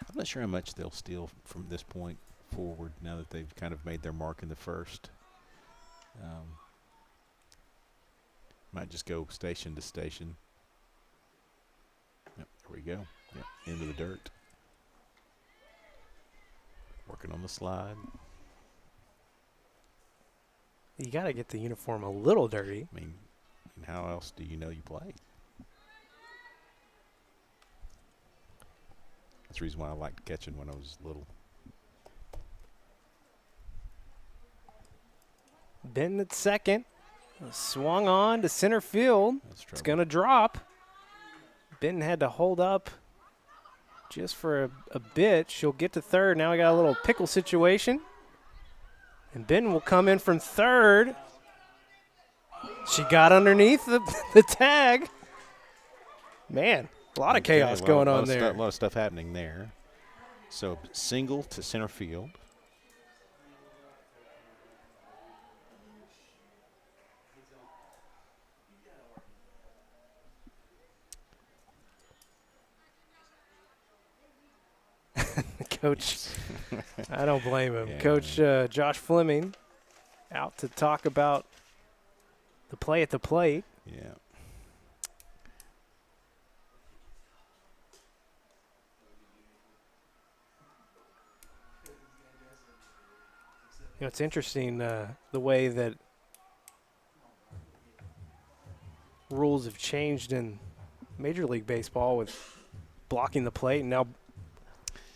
I'm not sure how much they'll steal from this point forward now that they've kind of made their mark in the first. Might just go station to station. Yep, there we go. Yep, into the dirt. Working on the slide. You got to get the uniform a little dirty. I mean, how else do you know you play? That's the reason why I liked catching when I was little. Benton at second. Swung on to center field. It's going to drop. Benton had to hold up just for a bit. She'll get to third. Now we got a little pickle situation. And Benton will come in from third. She got underneath the tag. Man, a lot of chaos going on there. A lot of stuff happening there. So single to center field. Coach, I don't blame him. Yeah. Coach Josh Fleming out to talk about the play at the plate. Yeah. You know, it's interesting the way that rules have changed in Major League Baseball with blocking the plate and now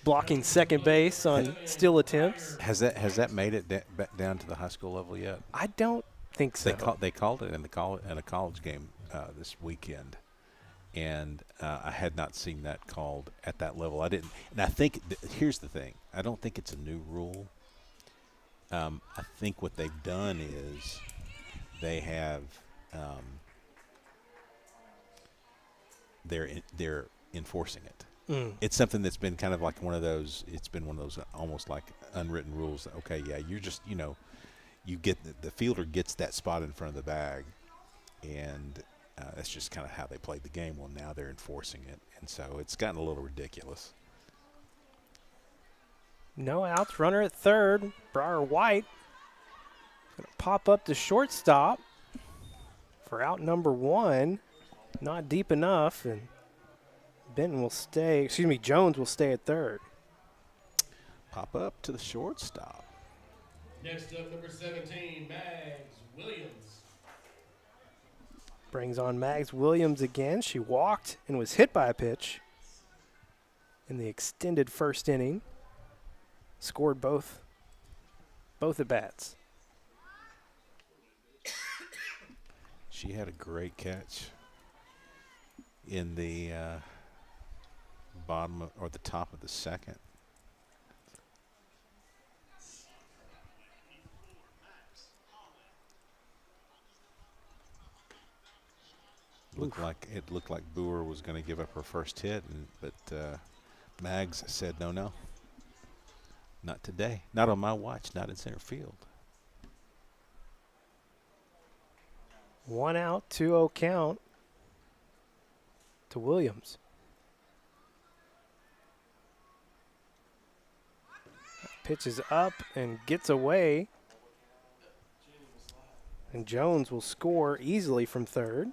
blocking second base on steal attempts. Has that made it back down to the high school level yet? I don't think so. They called it in a college game this weekend, and I had not seen that called at that level. I didn't, and I think here's the thing: I don't think it's a new rule. I think what they've done is they have they're enforcing it. It's something that's been kind of like one of those. It's been one of those almost like unwritten rules. That, okay, yeah, you're just you get the fielder gets that spot in front of the bag, and that's just kind of how they played the game. Well, now they're enforcing it, and so it's gotten a little ridiculous. No outs, runner at third. Briar White gonna pop up to shortstop for out number one. Not deep enough, and Benton will stay. Jones will stay at third. Pop up to the shortstop. Next up, number 17, Mags Williams. Brings on Mags Williams again. She walked and was hit by a pitch in the extended first inning. Scored both at bats. She had a great catch in the bottom or the top of the second. It looked like Boer was going to give up her first hit, but Mags said no, not today, not on my watch, not in center field. 1 out, 2-0 count to Williams. Pitches up and gets away. And Jones will score easily from third.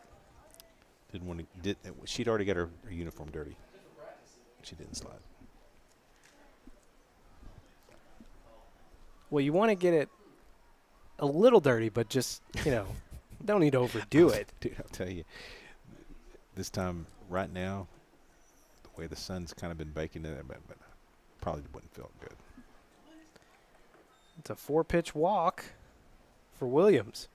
She'd already got her uniform dirty. She didn't slide. Well, you want to get it a little dirty, but just, don't need to overdo it. Dude, I'll tell you, this time right now, the way the sun's kind of been baking in it, but probably wouldn't feel good. It's a 4-pitch walk for Williams.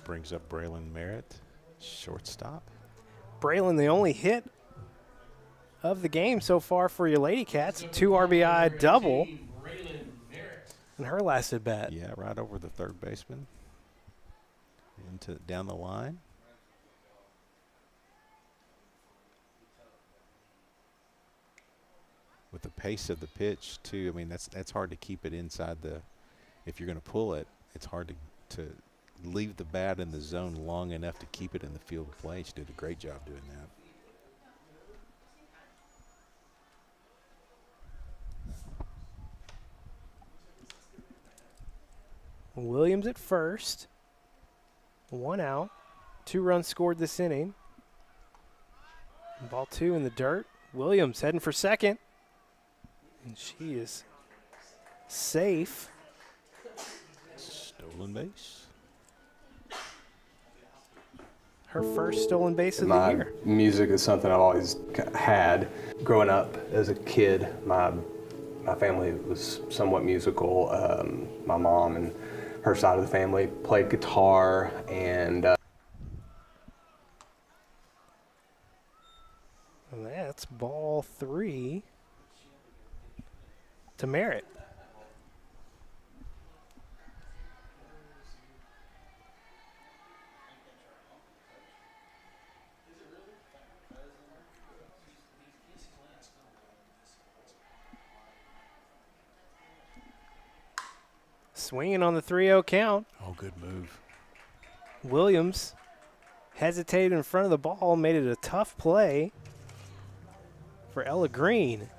Brings up Braylon Merritt, shortstop. Braylon, the only hit of the game so far for your Lady Cats. 2 RBI double in her last at bat. Yeah, right over the third baseman. Down the line. With the pace of the pitch too, I mean that's hard to keep it inside the. If you're going to pull it, it's hard to leave the bat in the zone long enough to keep it in the field of play. She did a great job doing that. Williams at first. 1 out. 2 runs scored this inning. Ball 2 in the dirt. Williams heading for second. And she is safe. Stolen base. Her first stolen base of the year. Music is something I've always had. Growing up as a kid, my my family was somewhat musical. My mom and her side of the family played guitar, and that's ball 3 to Merritt. Swinging on the 3-0 count. Oh, good move. Williams hesitated in front of the ball, made it a tough play for Ella Green.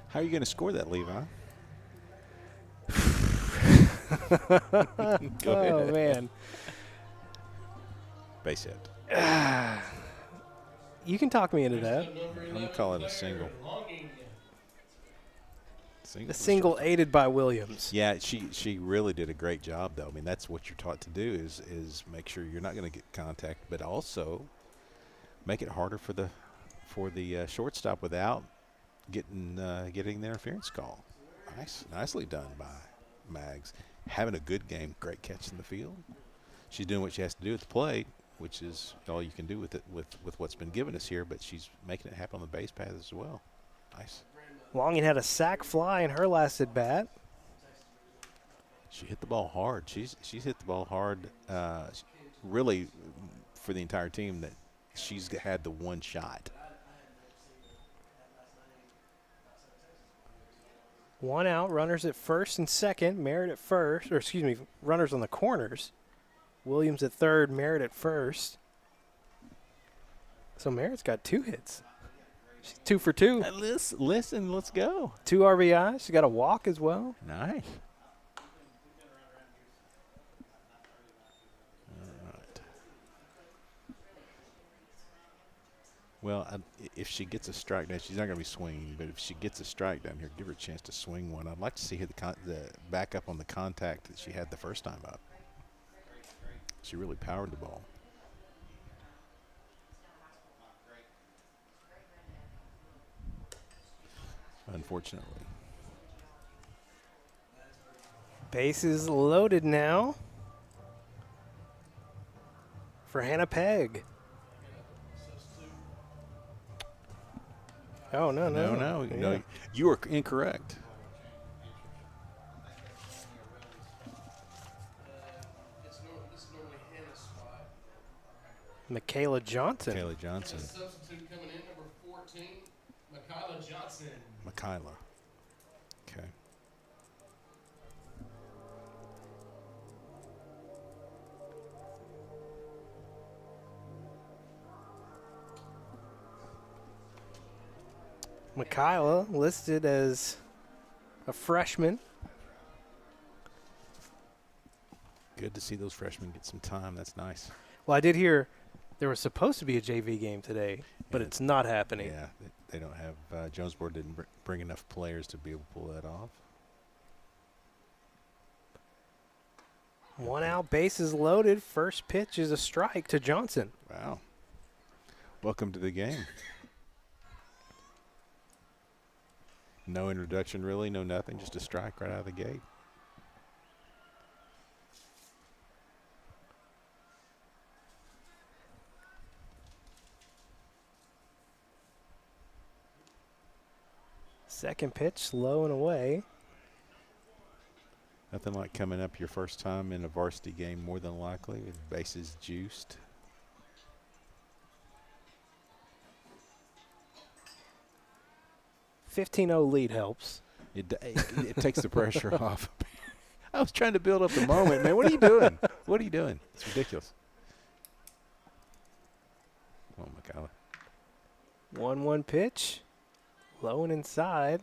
How are you going to score that, Levi? Go ahead. Oh, man. Base hit. You can talk me into that. I'm going to call it a single. A single aided by Williams. Yeah, she really did a great job, though. I mean, that's what you're taught to do is make sure you're not going to get contact, but also make it harder for the shortstop without getting the interference call. Nicely done by Mags. Having a good game, great catch in the field. She's doing what she has to do at the plate, which is all you can do with what's been given us here, but she's making it happen on the base paths as well. Nice. Longing had a sac fly in her last at bat. She hit the ball hard. She's hit the ball hard, really, for the entire team. That she's had the one shot. One out, runners at first and second, Merritt at first, or excuse me, runners on the corners. Williams at third, Merritt at first. So Merritt's got 2 hits. She's 2 for 2. Listen, let's go. 2 RBIs. She got a walk as well. Nice. All right. Well, if she gets a strike down, she's not going to be swinging, but if she gets a strike down here, give her a chance to swing one. I'd like to see her the back up on the contact that she had the first time up. She really powered the ball. Unfortunately. Bases loaded now for Hannah Pegg. Oh, no. You are incorrect. Michaela Johnson. Michaela Johnson. Substitute coming in, number 14, Michaela Johnson. Michaela. Okay. Michaela listed as a freshman. Good to see those freshmen get some time. That's nice. Well, I did hear there was supposed to be a JV game today, but it's not happening. Yeah, they don't have Jonesboro didn't bring enough players to be able to pull that off. One out, bases loaded. First pitch is a strike to Johnson. Wow. Welcome to the game. No introduction, really, no nothing, just a strike right out of the gate. Second pitch, low and away. Nothing like coming up your first time in a varsity game, more than likely, with bases juiced. $15-0 lead helps. It takes the pressure off. I was trying to build up the moment, man. What are you doing? What are you doing? It's ridiculous. Oh, Michaela. 1-1 pitch. Low and inside.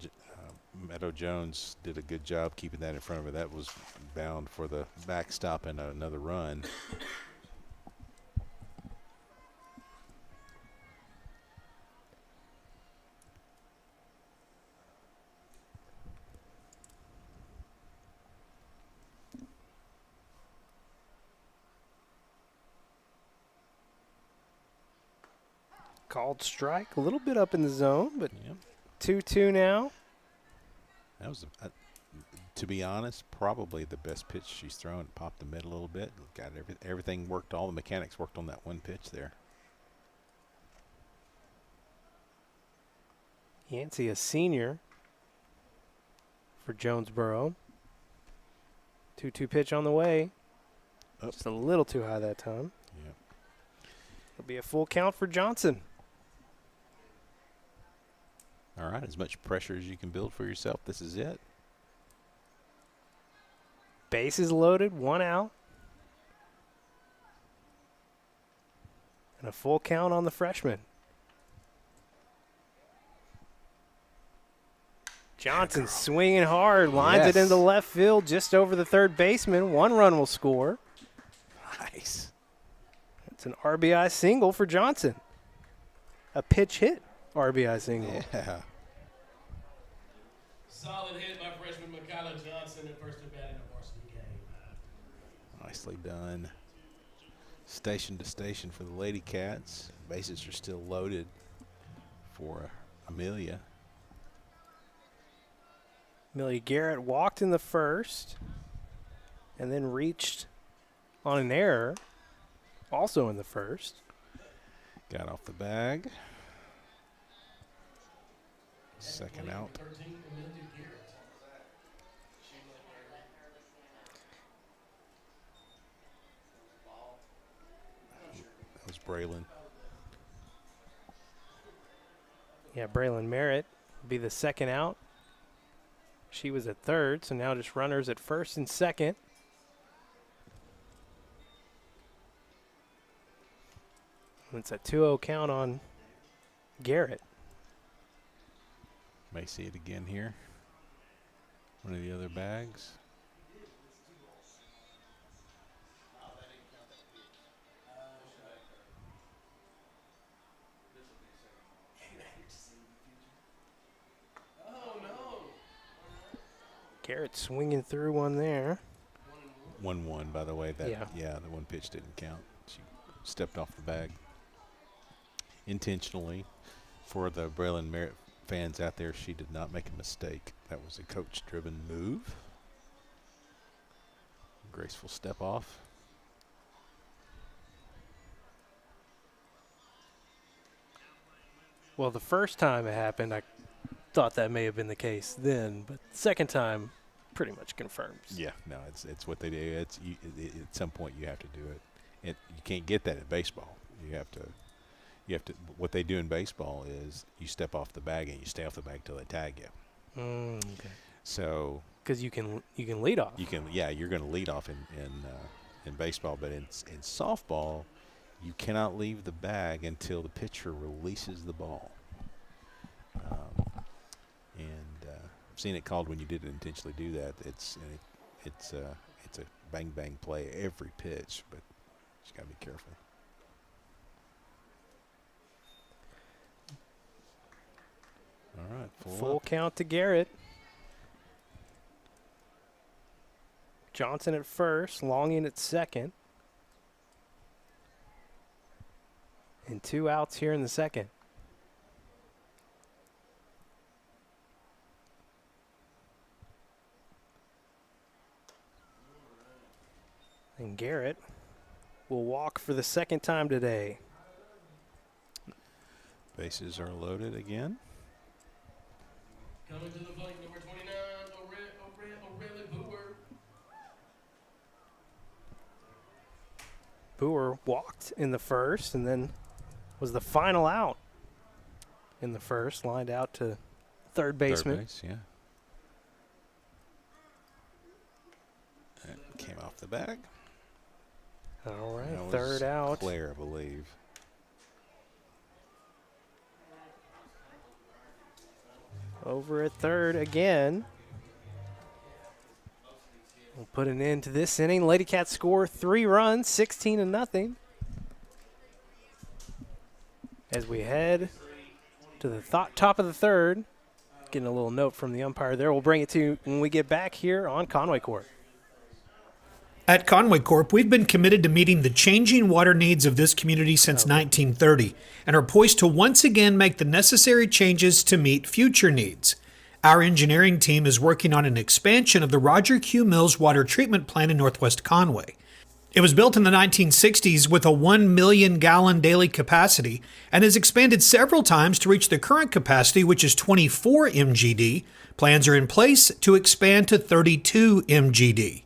Yeah, Meadow Jones did a good job keeping that in front of her. That was bound for the backstop and another run. Called strike, a little bit up in the zone, but Yep. 2-2 now. That was, to be honest, probably the best pitch she's thrown. Popped the mid a little bit. Got everything worked. All the mechanics worked on that one pitch there. Yancey, a senior for Jonesboro. 2-2 pitch on the way. Up. Just a little too high that time. Yep. It'll be a full count for Johnson. All right, as much pressure as you can build for yourself. This is it. Bases loaded, 1 out. And a full count on the freshman. Johnson swinging hard, lines it into left field just over the third baseman. 1 run will score. Nice. It's an RBI single for Johnson. A pitch hit RBI single. Yeah. Solid hit by freshman Michaela Johnson at first at bat in a varsity game. Nicely done. Station to station for the Lady Cats. Bases are still loaded for Amelia. Amelia Garrett walked in the first and then reached on an error, also in the first. Got off the bag. Second out. That was Braylon. Yeah, Braylon Merritt will be the second out. She was at third, so now just runners at first and second. And it's a 2-0 count on Garrett. May see it again here. One of the other bags. Garrett swinging through one there. 1-1, by the way. That Yeah. the one pitch didn't count. She stepped off the bag intentionally. For the Braylon Merritt fans out there, she did not make a mistake. That was a coach-driven move. Graceful step off. Well, the first time it happened, I thought that may have been the case then, but the second time pretty much confirms. Yeah, no, it's what they do. At some point you have to do it. You can't get that in baseball. You have to. What they do in baseball is you step off the bag and you stay off the bag till they tag you. Okay. So. Because you can lead off. You're going to lead off in baseball, but in softball, you cannot leave the bag until the pitcher releases the ball. I've seen it called when you didn't intentionally do that. It's a bang bang play every pitch, but you just got to be careful. All right, full count to Garrett. Johnson at first, Longin at second. And 2 outs here in the second. And Garrett will walk for the second time today. Bases are loaded again. Coming to the plate, number 29, O'Reilly Booer. Booer walked in the first and then was the final out in the first, lined out to third baseman. Third base, yeah. That came off the bag. All right, That was third out. Claire, I believe. Over at third again. We'll put an end to this inning. Lady Cats score 3 runs, 16-0. As we head to the top of the third. Getting a little note from the umpire there. We'll bring it to you when we get back here on Conway Corp. At Conway Corp, we've been committed to meeting the changing water needs of this community since 1930 and are poised to once again make the necessary changes to meet future needs. Our engineering team is working on an expansion of the Roger Q. Mills water treatment plant in Northwest Conway. It was built in the 1960s with a 1 million gallon daily capacity and has expanded several times to reach the current capacity, which is 24 MGD. Plans are in place to expand to 32 MGD.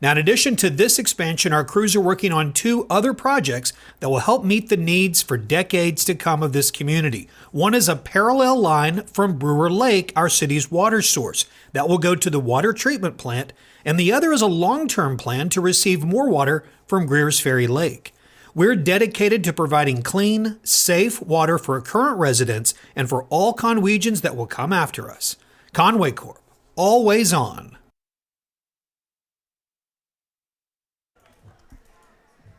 Now, in addition to this expansion, our crews are working on 2 other projects that will help meet the needs for decades to come of this community. One is a parallel line from Brewer Lake, our city's water source, that will go to the water treatment plant, and the other is a long-term plan to receive more water from Greer's Ferry Lake. We're dedicated to providing clean, safe water for current residents and for all Conwegians that will come after us. Conway Corp, always on.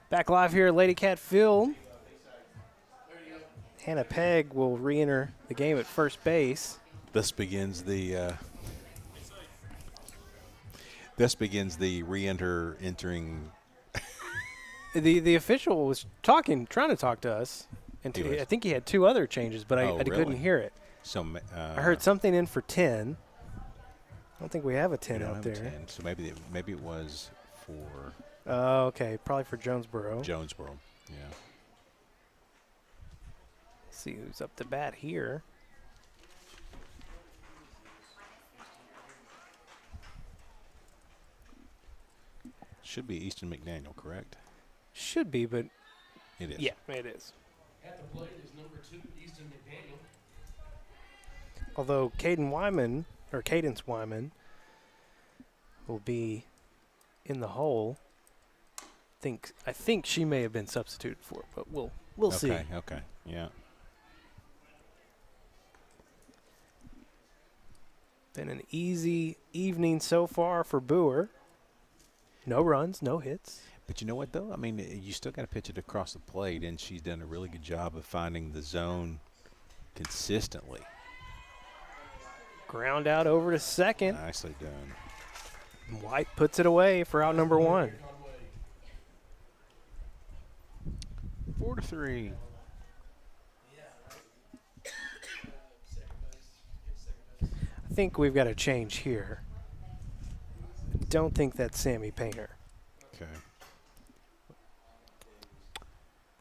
Back live here at Lady Cat Field. Hannah Pegg will re-enter the game at first base. This begins the entering. The official was trying to talk to us, and I think he had 2 other changes, but I really? couldn't hear it. So I heard something in for 10. I don't think we have a 10 out there. 10, so maybe it was for. Oh, okay, probably for Jonesboro. Jonesboro, yeah. Let's see who's up to bat here. Should be Easton McDaniel, correct? Should be, but it is. Yeah, it is. At the plate is number 2, Easton McDaniel. Although Cadence Wyman will be in the hole. I think she may have been substituted for it, but we'll see. Okay, yeah. Been an easy evening so far for Boer. No runs, no hits. But you know what, though? I mean, you still got to pitch it across the plate, and she's done a really good job of finding the zone consistently. Ground out over to second. Nicely done. White puts it away for out number 1. 4-3. I think we've got a change here. Don't think that's Sammy Painter. Okay.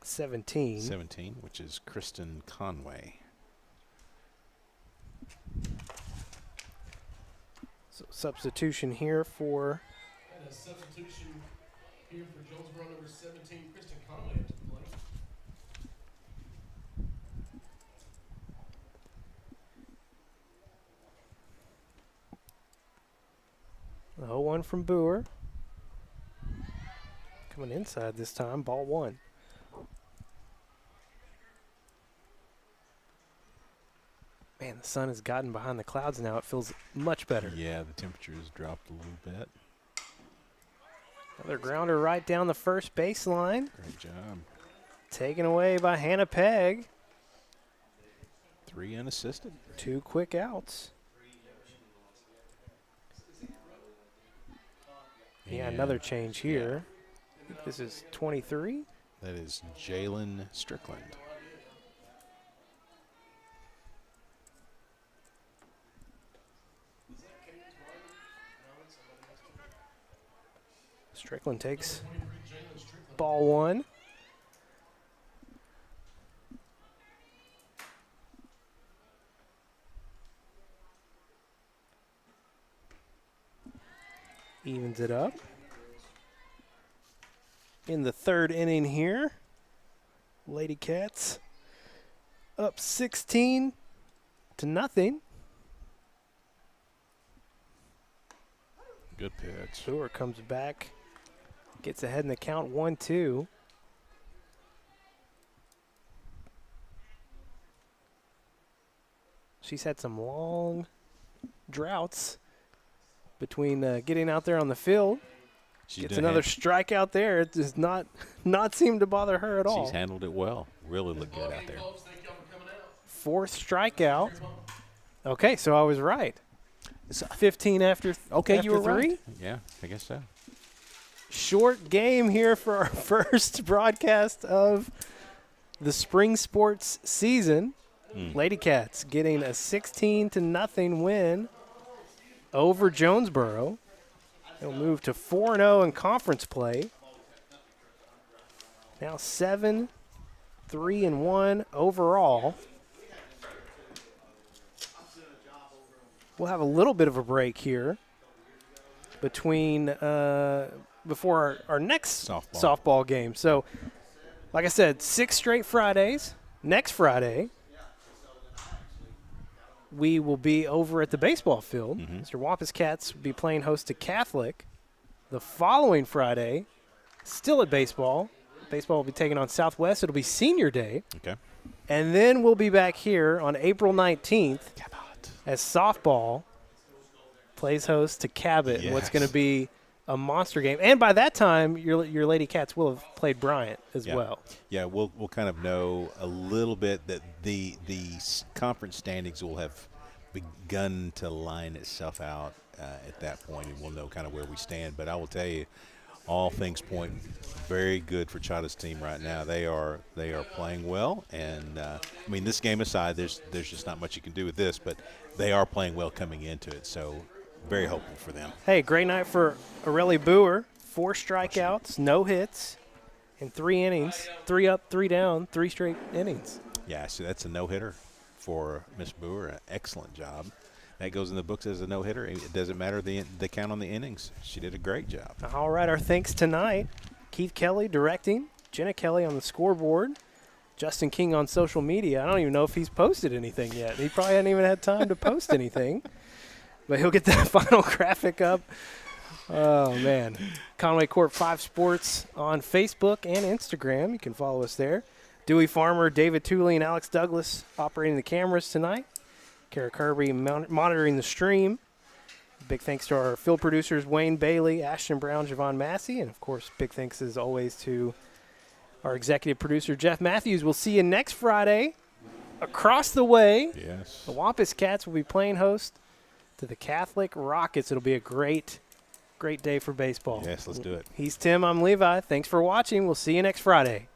17, which is Kristen Conway. So substitution here for. And a substitution here for Jonesboro number 17, Kristen Conway at the plate. The 0-1 from Boer. Coming inside this time, ball 1. Man, the sun has gotten behind the clouds now. It feels much better. Yeah, the temperature has dropped a little bit. Another grounder right down the first baseline. Great job. Taken away by Hannah Pegg. 3 unassisted. 2 quick outs. Yeah, another change here. Yeah. This is 23. That is Jalen Strickland. Strickland takes ball 1. Evens it up. In the 3rd inning here, Lady Cats up 16-0. Good pitch. Brewer comes back, gets ahead in the count 1-2. She's had some long droughts between getting out there on the field. Gets another strikeout there. It does not seem to bother her at all. She's handled it well. Really looked good out there. 4th strikeout. Okay, so I was right. 15 after. Okay, you were right. Yeah, I guess so. short game here for our first broadcast of the spring sports season. Lady Cats getting a 16-0 win over Jonesboro. They'll move to 4-0 in conference play. Now 7-3-1 overall. We'll have a little bit of a break here between before our next softball game. So, like I said, 6 straight Fridays. Next Friday, we will be over at the baseball field. Mr. Wampus Cats will be playing host to Catholic. The following Friday, still at baseball. Baseball will be taking on Southwest. It'll be senior day. Okay. And then we'll be back here on April 19th as softball plays host to Cabot. Yes. What's going to be a monster game. And by that time, your Lady Cats will have played Bryant as well. Yeah, we'll kind of know a little bit that the conference standings will have begun to line itself out at that point, and we'll know kind of where we stand. But I will tell you, all things point very good for Chada's team right now. They are playing well, and I mean, this game aside, there's just not much you can do with this, but they are playing well coming into it. So very hopeful for them. Hey, great night for Aurelie Boer. 4 strikeouts, no hits, in 3 innings. 3 up, 3 down, 3 straight innings. Yeah, so that's a no-hitter for Miss Boer. An excellent job. That goes in the books as a no-hitter. It doesn't matter the count on the innings. She did a great job. All right, our thanks tonight. Keith Kelly directing, Jenna Kelly on the scoreboard, Justin King on social media. I don't even know if he's posted anything yet. He probably hasn't even had time to post anything. But he'll get that final graphic up. Oh, man. Conway Corp 5 Sports on Facebook and Instagram. You can follow us there. Dewey Farmer, David Tooley, and Alex Douglas operating the cameras tonight. Kara Kirby monitoring the stream. Big thanks to our field producers, Wayne Bailey, Ashton Brown, Javon Massey. And, of course, big thanks as always to our executive producer, Jeff Matthews. We'll see you next Friday. Across the way, yes, the Wampus Cats will be playing host to the Catholic Rockets. It'll be a great day for baseball. Yes, let's do it. He's Tim. I'm Levi. Thanks for watching. We'll see you next Friday.